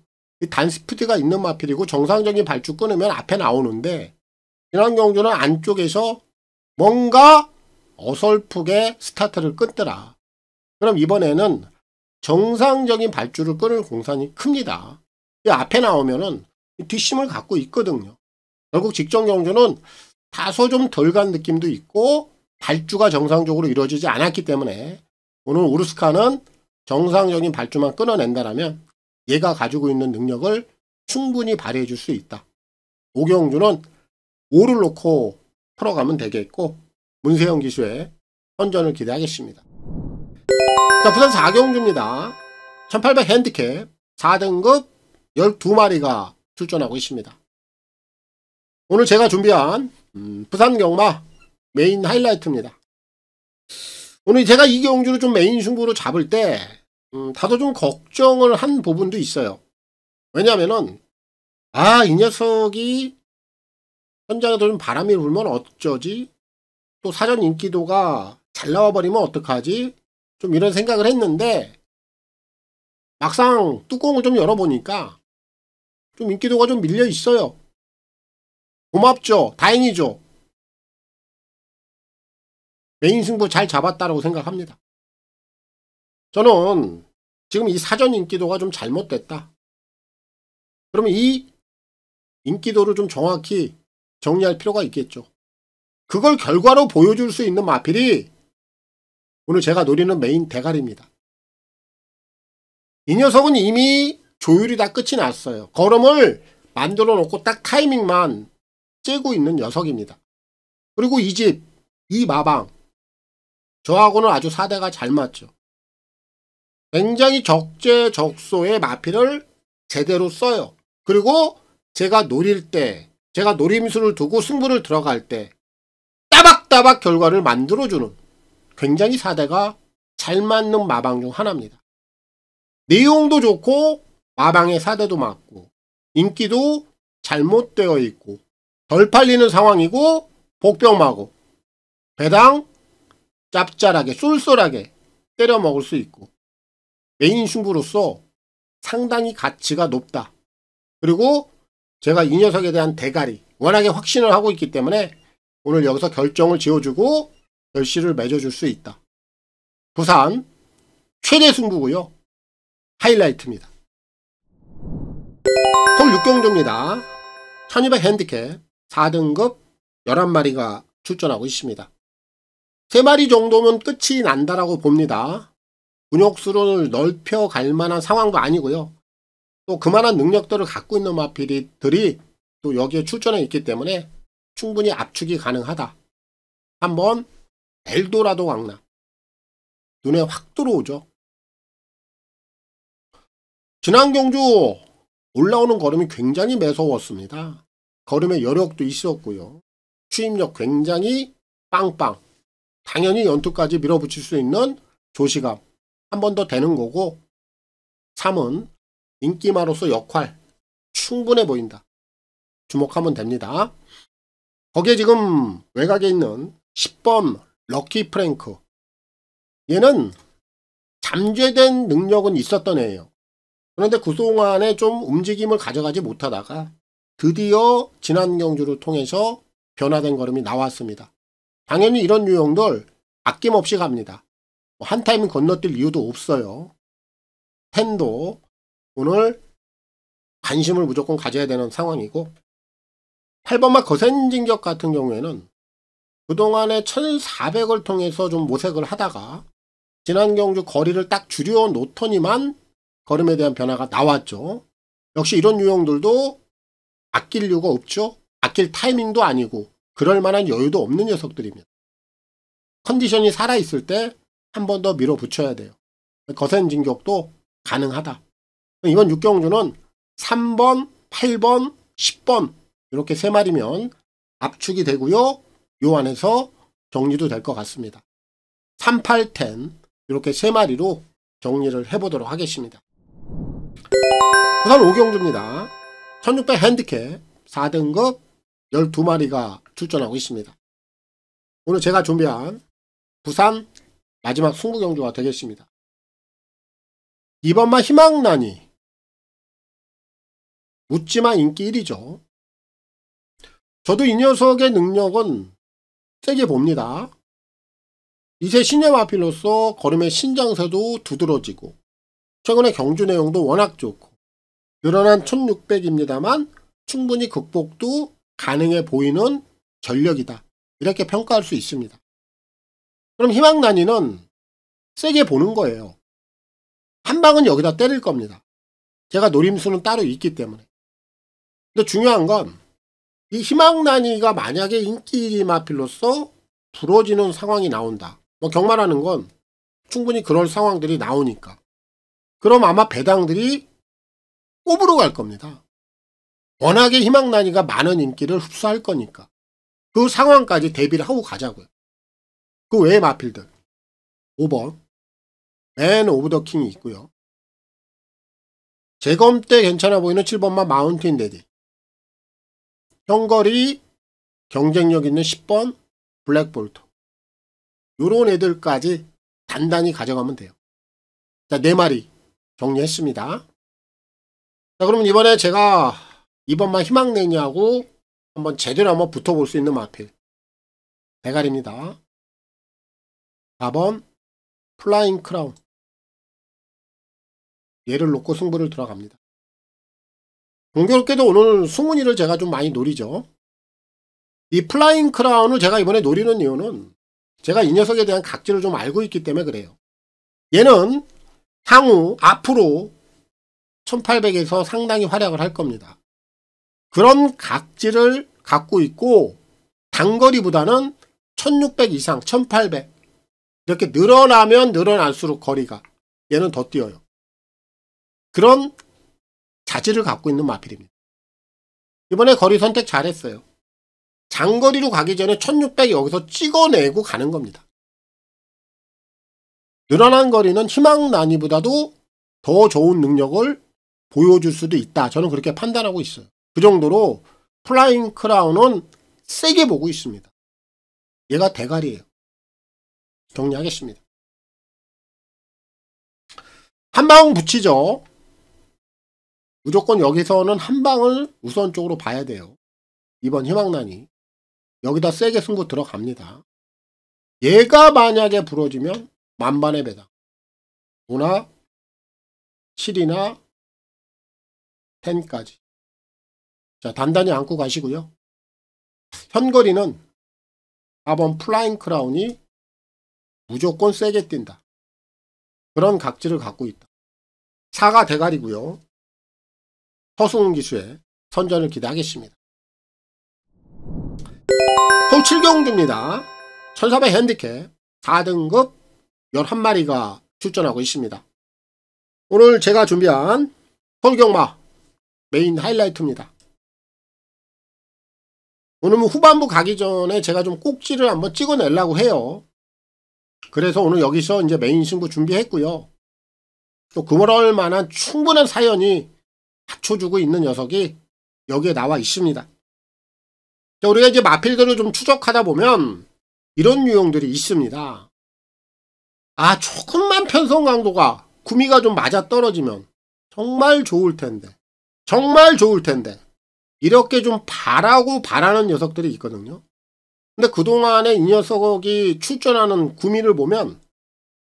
단 스피드가 있는 마필이고 정상적인 발주 끊으면 앞에 나오는데, 지난 경주는 안쪽에서 뭔가 어설프게 스타트를 끊더라. 그럼 이번에는 정상적인 발주를 끊을 공산이 큽니다. 이 앞에 나오면은 뒷심을 갖고 있거든요. 결국 직전 경주는 다소 좀 덜 간 느낌도 있고 발주가 정상적으로 이루어지지 않았기 때문에 오늘 우르스카는 정상적인 발주만 끊어낸다라면 얘가 가지고 있는 능력을 충분히 발휘해 줄 수 있다. 오경주는 5를 놓고 풀어가면 되겠고 문세영 기수의 선전을 기대하겠습니다. 자, 부산 4경주입니다. 1800 핸디캡 4등급 12마리가 출전하고 있습니다. 오늘 제가 준비한 부산 경마 메인 하이라이트입니다. 오늘 제가 이 경주를 좀 메인 승부로 잡을 때 다소 좀 걱정을 한 부분도 있어요. 왜냐면은 이 녀석이 현장에서 좀 바람이 불면 어쩌지? 또 사전 인기도가 잘 나와버리면 어떡하지? 좀 이런 생각을 했는데 막상 뚜껑을 좀 열어보니까 좀 인기도가 좀 밀려 있어요. 고맙죠. 다행이죠. 메인 승부 잘 잡았다라고 생각합니다. 저는 지금 이 사전 인기도가 좀 잘못됐다. 그러면 이 인기도를 좀 정확히 정리할 필요가 있겠죠. 그걸 결과로 보여줄 수 있는 마필이 오늘 제가 노리는 메인 대가리입니다. 이 녀석은 이미 조율이 다 끝이 났어요. 걸음을 만들어 놓고 딱 타이밍만 째고 있는 녀석입니다. 그리고 이 집, 이 마방 저하고는 아주 사대가 잘 맞죠. 굉장히 적재적소의 마필을 제대로 써요. 그리고 제가 노릴 때, 제가 노림수를 두고 승부를 들어갈 때 따박따박 결과를 만들어주는 굉장히 사대가 잘 맞는 마방 중 하나입니다. 내용도 좋고 마방의 사대도 맞고 인기도 잘못되어 있고 덜 팔리는 상황이고 복병마고 배당 짭짤하게 쏠쏠하게 때려 먹을 수 있고 메인 승부로서 상당히 가치가 높다. 그리고 제가 이 녀석에 대한 대가리 워낙에 확신을 하고 있기 때문에 오늘 여기서 결정을 지어주고 결실을 맺어줄 수 있다. 부산 최대 승부고요. 하이라이트입니다. 서울 6경주입니다. 1200 핸디캡 4등급 11마리가 출전하고 있습니다. 3마리 정도면 끝이 난다라고 봅니다. 근육수를 넓혀 갈 만한 상황도 아니고요. 또 그만한 능력들을 갖고 있는 마필들이 또 여기에 출전해 있기 때문에 충분히 압축이 가능하다. 한번 엘도라도 강남 눈에 확 들어오죠. 지난 경주 올라오는 걸음이 굉장히 매서웠습니다. 걸음의 여력도 있었고요. 추임력 굉장히 빵빵. 당연히 연투까지 밀어붙일 수 있는 조시감 한 번 더 되는 거고 3은 인기마로서 역할 충분해 보인다. 주목하면 됩니다. 거기에 지금 외곽에 있는 10번 럭키 프랭크 얘는 잠재된 능력은 있었던 애예요. 그런데 그동안에 좀 움직임을 가져가지 못하다가 드디어 지난 경주를 통해서 변화된 걸음이 나왔습니다. 당연히 이런 유형들 아낌없이 갑니다. 한 타이밍 건너뛸 이유도 없어요. 펜도 오늘 관심을 무조건 가져야 되는 상황이고 8번마 거센진격 같은 경우에는 그동안에 1400을 통해서 좀 모색을 하다가 지난 경주 거리를 딱 줄여 놓더니만 걸음에 대한 변화가 나왔죠. 역시 이런 유형들도 아낄 이유가 없죠. 아낄 타이밍도 아니고 그럴 만한 여유도 없는 녀석들입니다. 컨디션이 살아있을 때 한 번 더 밀어붙여야 돼요. 거센 진격도 가능하다. 이번 6경주는 3번, 8번, 10번 이렇게 3마리면 압축이 되고요. 요 안에서 정리도 될 것 같습니다. 3, 8, 10 이렇게 3마리로 정리를 해보도록 하겠습니다. 부산 5경주입니다. 1600 핸디캡 4등급 12마리가 출전하고 있습니다. 오늘 제가 준비한 부산 마지막 승부경주가 되겠습니다. 이번마 희망란이 묻지마 인기 1위죠. 저도 이 녀석의 능력은 세게 봅니다. 2세 신예 마필로서 걸음의 신장세도 두드러지고 최근에 경주 내용도 워낙 좋고 늘어난 1600입니다만 충분히 극복도 가능해 보이는 전력이다. 이렇게 평가할 수 있습니다. 그럼 희망난이는 세게 보는 거예요. 한 방은 여기다 때릴 겁니다. 제가 노림수는 따로 있기 때문에. 근데 중요한 건 이 희망난이가 만약에 인기 1위 마필로서 부러지는 상황이 나온다. 뭐 경마라는 건 충분히 그럴 상황들이 나오니까. 그럼 아마 배당들이 꼽으러 갈 겁니다. 워낙에 희망난이가 많은 인기를 흡수할 거니까. 그 상황까지 대비를 하고 가자고요. 그 외의 마필들 5번 맨 오브 더 킹이 있고요. 재검 때 괜찮아 보이는 7번만 마운틴 데디, 형거리 경쟁력 있는 10번 블랙볼트, 요런 애들까지 단단히 가져가면 돼요. 자, 4마리 정리했습니다. 자, 그러면 이번에 제가 2번만 희망내냐고 한번 제대로 한번 붙어볼 수 있는 마필 대가리입니다. 4번 플라잉 크라운, 얘를 놓고 승부를 들어갑니다. 공교롭게도 오늘 승훈이를 제가 좀 많이 노리죠. 이 플라잉 크라운을 제가 이번에 노리는 이유는 제가 이 녀석에 대한 각질을 좀 알고 있기 때문에 그래요. 얘는 향후 앞으로 1800에서 상당히 활약을 할 겁니다. 그런 각질을 갖고 있고 단거리보다는 1600 이상, 1800 이렇게 늘어나면 늘어날수록 거리가 얘는 더 뛰어요. 그런 자질을 갖고 있는 마필입니다. 이번에 거리 선택 잘했어요. 장거리로 가기 전에 1600 여기서 찍어내고 가는 겁니다. 늘어난 거리는 희망난이보다도 더 좋은 능력을 보여줄 수도 있다. 저는 그렇게 판단하고 있어요. 그 정도로 플라잉 크라운은 세게 보고 있습니다. 얘가 대가리예요. 정리하겠습니다. 한 방 붙이죠. 무조건 여기서는 한 방을 우선적으로 봐야 돼요. 2번 희망난이 여기다 세게 승부 들어갑니다. 얘가 만약에 부러지면 만반의 배당 5나 7이나 10까지. 자, 단단히 안고 가시고요. 현거리는 4번 플라잉 크라운이 무조건 세게 뛴다. 그런 각질을 갖고 있다. 4가 대가리고요. 허승훈 기수의 선전을 기대하겠습니다. 총 7경주입니다. 1400 핸디캡 4등급 11마리가 출전하고 있습니다. 오늘 제가 준비한 홀경마 메인 하이라이트입니다. 오늘 후반부 가기 전에 제가 좀 꼭지를 한번 찍어내려고 해요. 그래서 오늘 여기서 이제 메인 승부 준비했고요. 또 그럴 만한 충분한 사연이 받쳐주고 있는 녀석이 여기에 나와 있습니다. 자, 우리가 이제 마필들을 좀 추적하다 보면 이런 유형들이 있습니다. 아, 조금만 편성 강도가 구미가 좀 맞아 떨어지면 정말 좋을 텐데, 정말 좋을 텐데 이렇게 좀 바라는 녀석들이 있거든요. 근데 그동안에 이 녀석이 출전하는 구미를 보면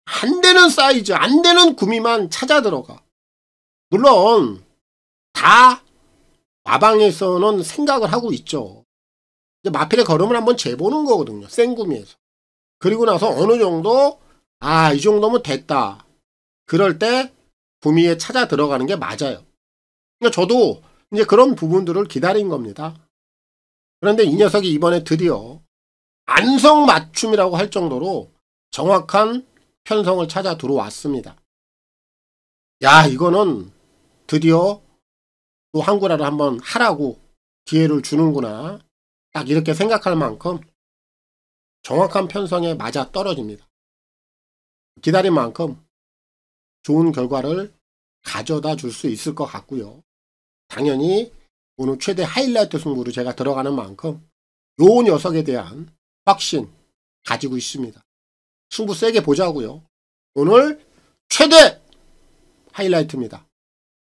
안 되는 사이즈, 안 되는 구미만 찾아 들어가. 물론 다 마방에서는 생각을 하고 있죠. 이제 마필의 걸음을 한번 재보는 거거든요. 센 구미에서. 그리고 나서 어느 정도 이 정도면 됐다. 그럴 때 구미에 찾아 들어가는 게 맞아요. 그러니까 저도 이제 그런 부분들을 기다린 겁니다. 그런데 이 녀석이 이번에 드디어 안성맞춤이라고 할 정도로 정확한 편성을 찾아 들어왔습니다. 야, 이거는 드디어 또 한구라를 한번 하라고 기회를 주는구나. 딱 이렇게 생각할 만큼 정확한 편성에 맞아 떨어집니다. 기다린 만큼 좋은 결과를 가져다 줄 수 있을 것 같고요. 당연히 오늘 최대 하이라이트 승부로 제가 들어가는 만큼 요 녀석에 대한 확신 가지고 있습니다. 승부 세게 보자고요. 오늘 최대 하이라이트입니다.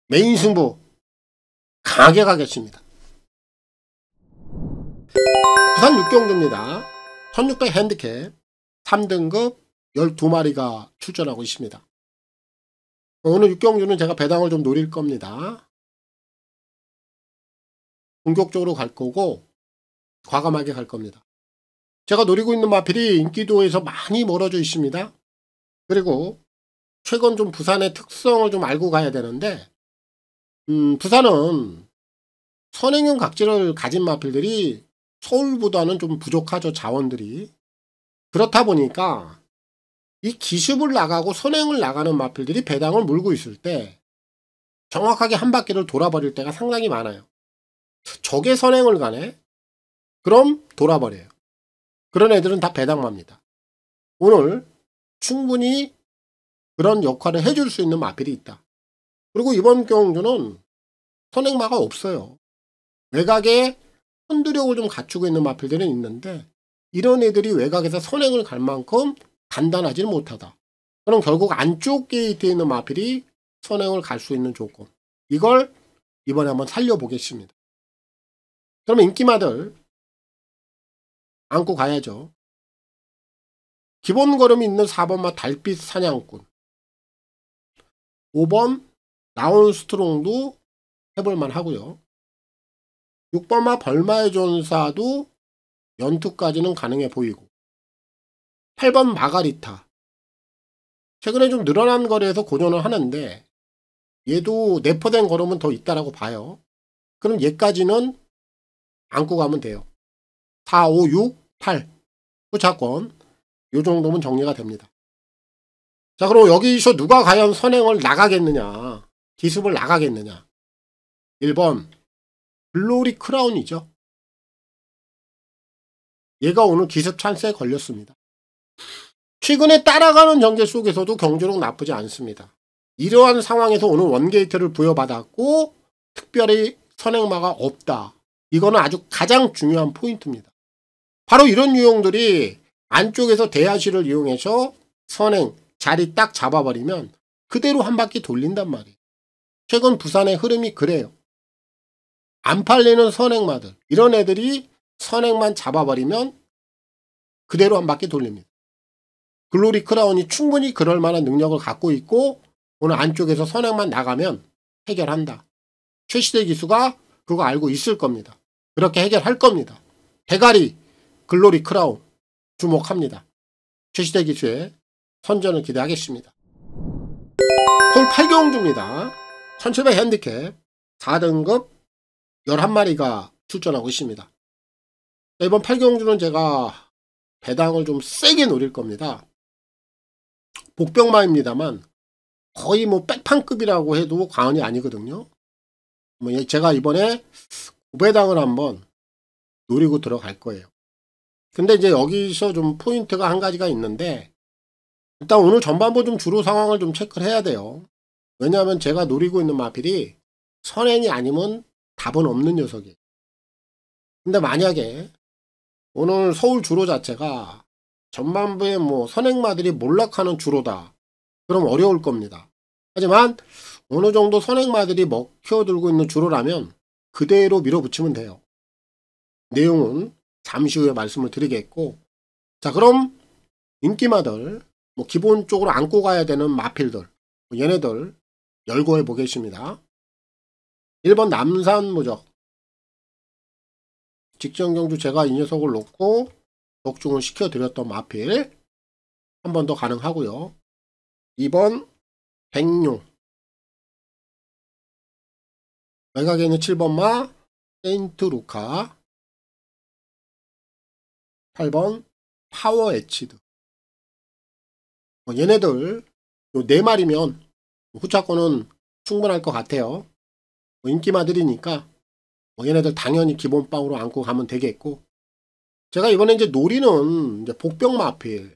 메인 승부 강하게 가겠습니다. 부산 6경주입니다. 1600 핸디캡 3등급 12마리가 출전하고 있습니다. 오늘 6경주는 제가 배당을 좀 노릴 겁니다. 공격적으로 갈 거고 과감하게 갈 겁니다. 제가 노리고 있는 마필이 인기도에서 많이 멀어져 있습니다. 그리고 최근 좀 부산의 특성을 좀 알고 가야 되는데 부산은 선행형 각질을 가진 마필들이 서울보다는 좀 부족하죠. 자원들이. 그렇다 보니까 이 기습을 나가고 선행을 나가는 마필들이 배당을 물고 있을 때 정확하게 한 바퀴를 돌아버릴 때가 상당히 많아요. 적의 선행을 가네? 그럼 돌아버려요. 그런 애들은 다 배당마입니다. 오늘 충분히 그런 역할을 해줄 수 있는 마필이 있다. 그리고 이번 경주는 선행마가 없어요. 외곽에 선두력을 좀 갖추고 있는 마필들은 있는데 이런 애들이 외곽에서 선행을 갈 만큼 단단하지는 못하다. 그럼 결국 안쪽 게이트에 있는 마필이 선행을 갈 수 있는 조건. 이걸 이번에 한번 살려보겠습니다. 그러면 인기마들 안고 가야죠. 기본 걸음이 있는 4번마 달빛 사냥꾼, 5번 라운스트롱도 해볼만 하고요. 6번마 벌마의 전사도 연투까지는 가능해 보이고 8번 마가리타 최근에 좀 늘어난 거리에서 고전을 하는데 얘도 내포된 걸음은 더 있다라고 봐요. 그럼 얘까지는 안고 가면 돼요. 4, 5, 6, 8 후차권 요 정도면 정리가 됩니다. 자, 그럼 여기서 누가 과연 선행을 나가겠느냐, 기습을 나가겠느냐. 1번 글로리 크라운이죠. 얘가 오늘 기습 찬스에 걸렸습니다. 최근에 따라가는 전개 속에서도 경주력 나쁘지 않습니다. 이러한 상황에서 오늘 원게이트를 부여받았고 특별히 선행마가 없다. 이거는 아주 가장 중요한 포인트입니다. 바로 이런 유형들이 안쪽에서 대하시를 이용해서 선행 자리 딱 잡아버리면 그대로 한 바퀴 돌린단 말이에요. 최근 부산의 흐름이 그래요. 안 팔리는 선행마들, 이런 애들이 선행만 잡아버리면 그대로 한 바퀴 돌립니다. 글로리 크라운이 충분히 그럴 만한 능력을 갖고 있고 오늘 안쪽에서 선행만 나가면 해결한다. 최시대 기수가 그거 알고 있을 겁니다. 그렇게 해결할 겁니다. 대가리 글로리 크라운 주목합니다. 최시대 기수의 선전을 기대하겠습니다. 홀 8경주입니다. 1700 핸디캡 4등급 11마리가 출전하고 있습니다. 이번 8경주는 제가 배당을 좀 세게 노릴 겁니다. 복병마입니다만 거의 뭐 백판급이라고 해도 과언이 아니거든요. 제가 이번에 5배당을 한번 노리고 들어갈 거예요. 근데 이제 여기서 좀 포인트가 한 가지가 있는데 일단 오늘 전반부 좀 주로 상황을 좀 체크를 해야 돼요. 왜냐하면 제가 노리고 있는 마필이 선행이 아니면 답은 없는 녀석이에요. 근데 만약에 오늘 서울 주로 자체가 전반부에 뭐 선행마들이 몰락하는 주로다. 그럼 어려울 겁니다. 하지만 어느 정도 선행마들이 먹혀들고 있는 주로라면 그대로 밀어붙이면 돼요. 내용은 잠시 후에 말씀을 드리겠고, 자, 그럼 인기마들 뭐 기본적으로 안고 가야 되는 마필들 얘네들 열거해 보겠습니다. 1번 남산무적 직전 경주 제가 이 녀석을 놓고 적중을 시켜드렸던 마필 한 번 더 가능하고요. 2번 백룡 외곽에 있는 7번마 세인트 루카 8번 파워 에치드 얘네들 요 4마리면 후차권은 충분할 것 같아요. 인기마들이니까 얘네들 당연히 기본빵으로 안고 가면 되겠고, 제가 이번에 이제 노리는 이제 복병 마필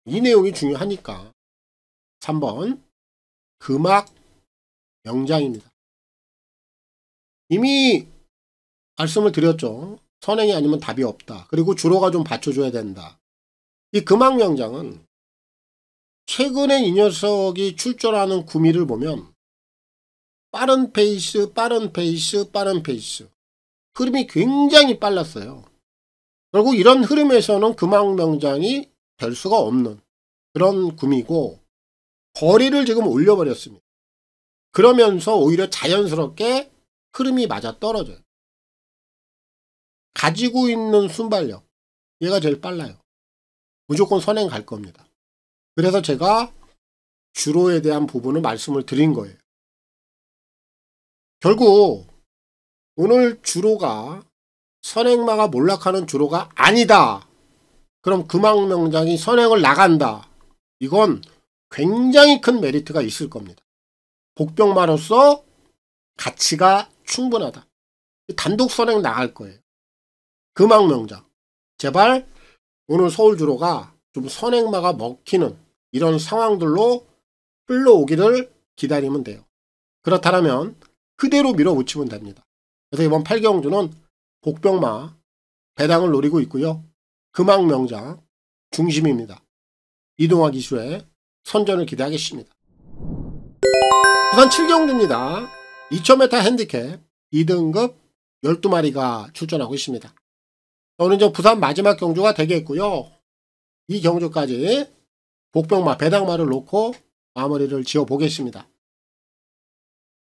이 내용이 중요하니까 3번 금악 명장입니다. 이미 말씀을 드렸죠. 선행이 아니면 답이 없다. 그리고 주로가 좀 받쳐줘야 된다. 이 금악 명장은 최근에 이 녀석이 출전하는 구미를 보면 빠른 페이스, 빠른 페이스, 빠른 페이스. 흐름이 굉장히 빨랐어요. 결국 이런 흐름에서는 금악 명장이 될 수가 없는 그런 구미고 거리를 지금 올려버렸습니다. 그러면서 오히려 자연스럽게 흐름이 맞아 떨어져요. 가지고 있는 순발력, 얘가 제일 빨라요. 무조건 선행 갈 겁니다. 그래서 제가 주로에 대한 부분을 말씀을 드린 거예요. 결국 오늘 주로가 선행마가 몰락하는 주로가 아니다. 그럼 금왕명장이 선행을 나간다. 이건 굉장히 큰 메리트가 있을 겁니다. 복병마로서 가치가 충분하다. 단독 선행 나갈 거예요. 금왕명장. 제발 오늘 서울주로가 좀 선행마가 먹히는 이런 상황들로 흘러오기를 기다리면 돼요. 그렇다면 그대로 밀어붙이면 됩니다. 그래서 이번 8경주는 복병마 배당을 노리고 있고요. 금왕명장 중심입니다. 이동화 기수의 선전을 기대하겠습니다. 부산 7경주입니다. 2000m 핸디캡 2등급 12마리가 출전하고 있습니다. 오늘 이제 부산 마지막 경주가 되겠고요. 이 경주까지 복병마 배당마를 놓고 마무리를 지어 보겠습니다.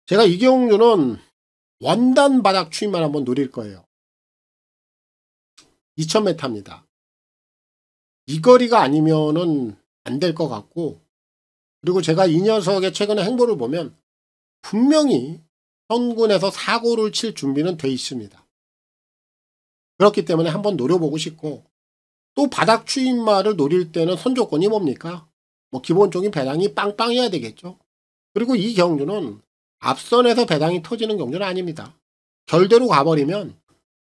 제가 이 경주는 원단 바닥 추임만 한번 노릴 거예요. 2000m입니다. 이 거리가 아니면은 안 될 것 같고, 그리고 제가 이 녀석의 최근의 행보를 보면 분명히 현군에서 사고를 칠 준비는 돼 있습니다. 그렇기 때문에 한번 노려보고 싶고, 또 바닥 추임마를 노릴 때는 선조건이 뭡니까? 뭐 기본적인 배당이 빵빵해야 되겠죠. 그리고 이 경주는 앞선에서 배당이 터지는 경주는 아닙니다. 결대로 가버리면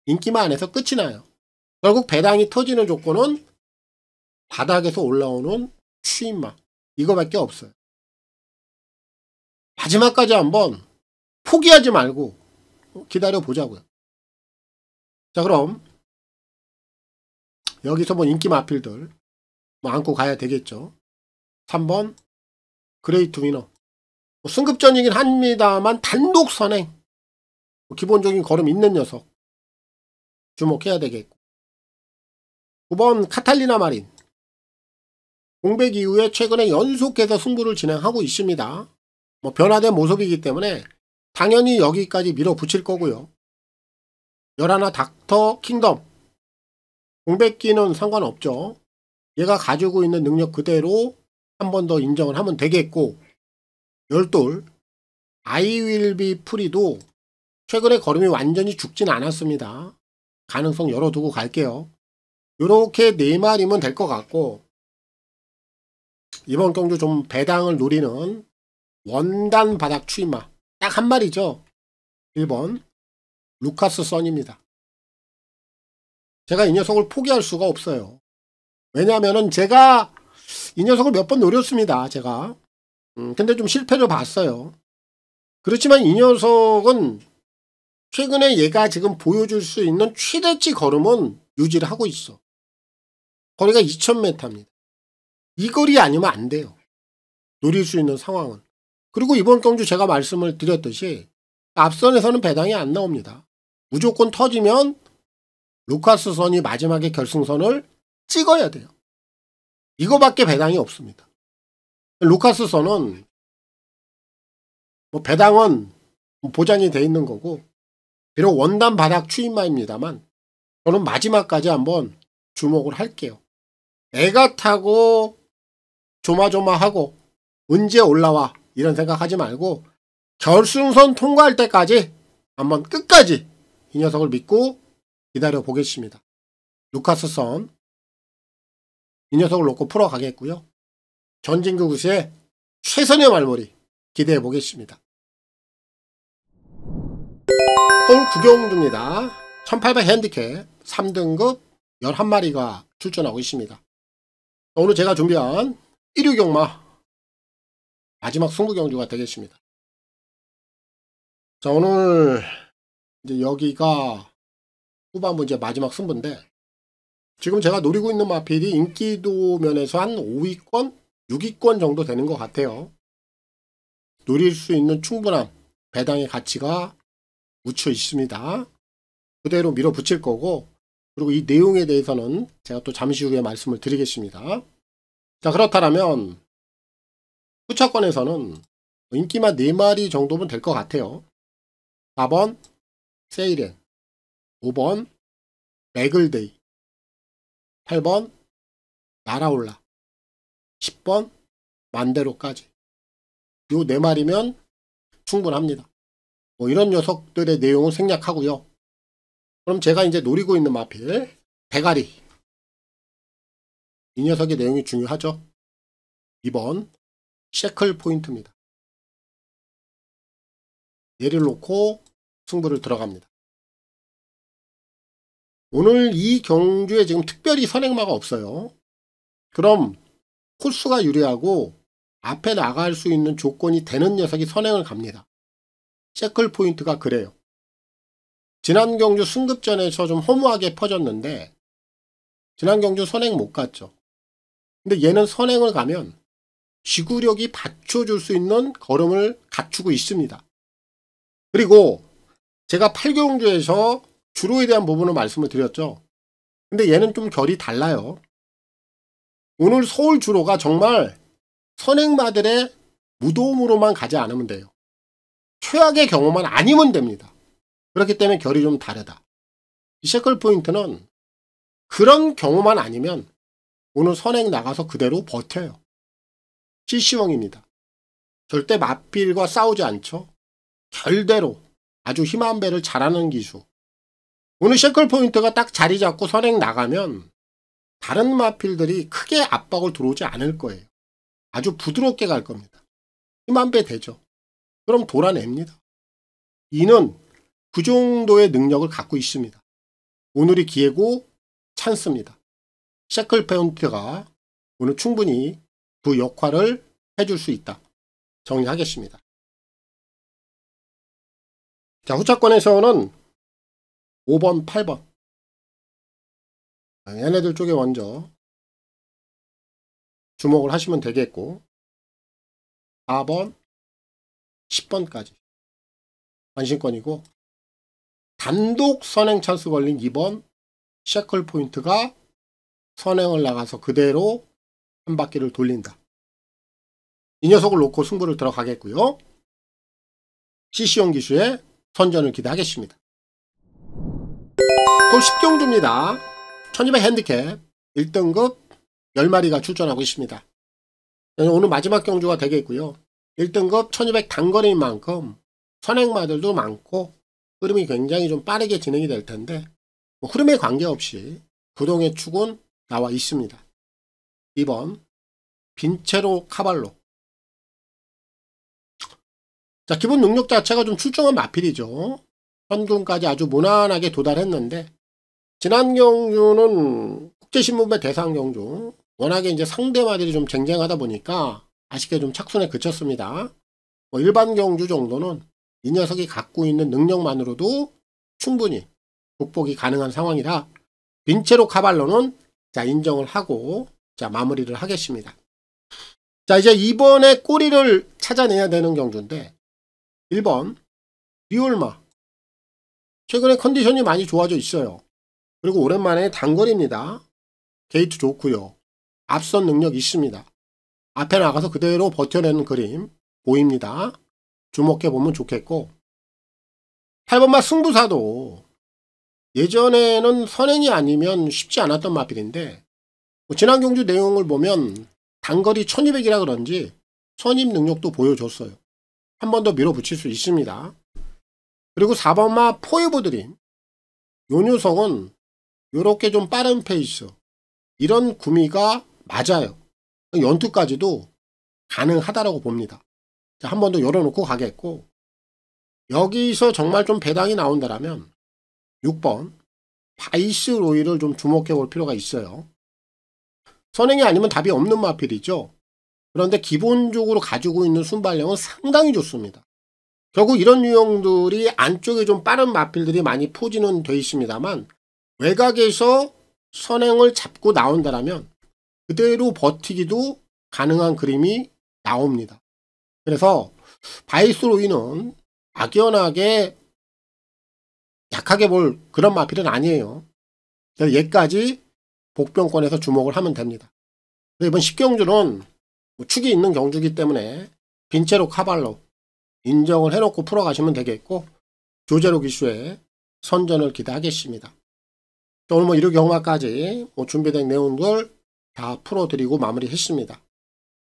인기만 안에서 끝이 나요. 결국 배당이 터지는 조건은 바닥에서 올라오는 추임마, 이거밖에 없어요. 마지막까지 한번 포기하지 말고 기다려 보자고요. 자, 그럼 여기서 뭐 인기 마필들 뭐 안고 가야 되겠죠. 3번 그레이트 위너, 승급전이긴 합니다만 단독 선행, 기본적인 걸음 있는 녀석 주목해야 되겠고, 9번 카탈리나 마린, 공백 이후에 최근에 연속해서 승부를 진행하고 있습니다. 뭐 변화된 모습이기 때문에 당연히 여기까지 밀어붙일 거고요. 11 닥터 킹덤, 공백기는 상관없죠. 얘가 가지고 있는 능력 그대로 한 번 더 인정을 하면 되겠고, 12 아이윌비 프리도 최근에 걸음이 완전히 죽진 않았습니다. 가능성 열어두고 갈게요. 요렇게 4마리면 될 것 같고, 이번 경주 좀 배당을 노리는 원단 바닥 추임마 딱 한 마리죠. 1번 루카스 선입니다. 제가 이 녀석을 포기할 수가 없어요. 왜냐하면은 제가 이 녀석을 몇 번 노렸습니다. 제가 근데 좀 실패를 봤어요. 그렇지만 이 녀석은 최근에 얘가 지금 보여줄 수 있는 최대치 걸음은 유지를 하고 있어. 거리가 2000m입니다. 이 거리 아니면 안 돼요. 노릴 수 있는 상황은. 그리고 이번 경주 제가 말씀을 드렸듯이 앞선에서는 배당이 안 나옵니다. 무조건 터지면 루카스 선이 마지막에 결승선을 찍어야 돼요. 이거밖에 배당이 없습니다. 루카스 선은 뭐 배당은 보장이 돼 있는 거고, 비록 원단 바닥 추임마입니다만 저는 마지막까지 한번 주목을 할게요. 애가 타고 조마조마하고 언제 올라와 이런 생각하지 말고 결승선 통과할 때까지 한번 끝까지 이 녀석을 믿고 기다려 보겠습니다. 루카스 선 이 녀석을 놓고 풀어가겠고요. 전진규 구수의 최선의 말머리 기대해 보겠습니다. 서울 구경주입니다. 1800 핸디캡 3등급 11마리가 출전하고 있습니다. 오늘 제가 준비한 1위 경마 마지막 승부 경주가 되겠습니다. 자, 오늘 이제 여기가 후반부 이제 마지막 승부인데, 지금 제가 노리고 있는 마필이 인기도 면에서 한 5위권, 6위권 정도 되는 것 같아요. 노릴 수 있는 충분한 배당의 가치가 묻혀 있습니다. 그대로 밀어붙일 거고, 그리고 이 내용에 대해서는 제가 또 잠시 후에 말씀을 드리겠습니다. 자, 그렇다면 후차권에서는 인기만 4마리 정도면 될 것 같아요. 4번 세이렌, 5번 레글데이, 8번 날아올라, 10번 만대로까지. 요 4마리면 충분합니다. 이런 녀석들의 내용을 생략하고요. 그럼 제가 이제 노리고 있는 마필 대가리, 이 녀석의 내용이 중요하죠. 2번 셰클 포인트입니다. 얘를 놓고 승부를 들어갑니다. 오늘 이 경주에 지금 특별히 선행마가 없어요. 그럼 코스가 유리하고 앞에 나갈 수 있는 조건이 되는 녀석이 선행을 갑니다. 셰클 포인트가 그래요. 지난 경주 승급전에서 좀 허무하게 퍼졌는데 지난 경주 선행 못 갔죠. 근데 얘는 선행을 가면 지구력이 받쳐줄 수 있는 걸음을 갖추고 있습니다. 그리고 제가 8경주에서 주로에 대한 부분을 말씀을 드렸죠. 근데 얘는 좀 결이 달라요. 오늘 서울 주로가 정말 선행마들의 무도움으로만 가지 않으면 돼요. 최악의 경우만 아니면 됩니다. 그렇기 때문에 결이 좀 다르다. 이 셰클 포인트는 그런 경우만 아니면 오늘 선행 나가서 그대로 버텨요. CC형입니다. 절대 마필과 싸우지 않죠. 결대로 아주 힘한 배를 잘하는 기수. 오늘 셰클 포인트가 딱 자리 잡고 선행 나가면 다른 마필들이 크게 압박을 들어오지 않을 거예요. 아주 부드럽게 갈 겁니다. 힘한 배 되죠. 그럼 돌아냅니다. 이는 그 정도의 능력을 갖고 있습니다. 오늘이 기회고 찬스입니다. 셰클 포인트가 오늘 충분히 그 역할을 해줄 수 있다. 정리하겠습니다. 자, 후차권에서는 5번, 8번. 얘네들 쪽에 먼저 주목을 하시면 되겠고 4번, 10번까지 관심권이고 단독 선행 찬스 걸린 2번 셰클 포인트가 선행을 나가서 그대로 한 바퀴를 돌린다. 이 녀석을 놓고 승부를 들어가겠고요. CC형 기수의 선전을 기대하겠습니다. 또 10경주입니다. 1200 핸디캡 1등급 10마리가 출전하고 있습니다. 오늘 마지막 경주가 되겠고요. 1등급 1200 단거리인 만큼 선행마들도 많고 흐름이 굉장히 좀 빠르게 진행이 될 텐데 흐름에 관계없이 부동의 축은 나와 있습니다. 2번 빈체로 카발로. 자, 기본 능력 자체가 좀 출중한 마필이죠. 현금까지 아주 무난하게 도달했는데 지난 경주는 국제신문배 대상 경주 워낙에 이제 상대마들이 좀 쟁쟁하다 보니까 아쉽게 좀 착순에 그쳤습니다. 일반 경주 정도는 이 녀석이 갖고 있는 능력만으로도 충분히 극복이 가능한 상황이라 빈체로 카발로는 자 인정을 하고 자 마무리를 하겠습니다. 자, 이제 이번에 꼬리를 찾아내야 되는 경주인데 1번 리올마. 최근에 컨디션이 많이 좋아져 있어요. 그리고 오랜만에 단거리입니다. 게이트 좋고요. 앞선 능력 있습니다. 앞에 나가서 그대로 버텨내는 그림 보입니다. 주목해보면 좋겠고 8번마 승부사도 예전에는 선행이 아니면 쉽지 않았던 마필인데 지난 경주 내용을 보면 단거리 1200이라 그런지 선임 능력도 보여줬어요. 한 번 더 밀어붙일 수 있습니다. 그리고 4번마 포에버드림. 요 녀석은 요렇게 좀 빠른 페이스 이런 구미가 맞아요. 연투까지도 가능하다라고 봅니다. 자, 한 번 더 열어놓고 가겠고 여기서 정말 좀 배당이 나온다라면 6번 바이스 로이를 좀 주목해 볼 필요가 있어요. 선행이 아니면 답이 없는 마필이죠. 그런데 기본적으로 가지고 있는 순발력은 상당히 좋습니다. 결국 이런 유형들이 안쪽에 좀 빠른 마필들이 많이 포진은 돼 있습니다만 외곽에서 선행을 잡고 나온다라면 그대로 버티기도 가능한 그림이 나옵니다. 그래서 바이스로이는 막연하게 약하게 볼 그런 마필은 아니에요. 그래서 얘까지 복병권에서 주목을 하면 됩니다. 이번 10경주는 축이 있는 경주이기 때문에 빈체로 카발로 인정을 해놓고 풀어가시면 되겠고, 조제록 이슈에 선전을 기대하겠습니다. 오늘 뭐 이루 경마까지 준비된 내용들 다 풀어드리고 마무리했습니다.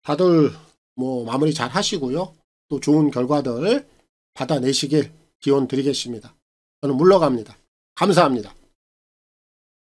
다들 뭐 마무리 잘 하시고요. 또 좋은 결과들 받아내시길 기원 드리겠습니다. 저는 물러갑니다. 감사합니다.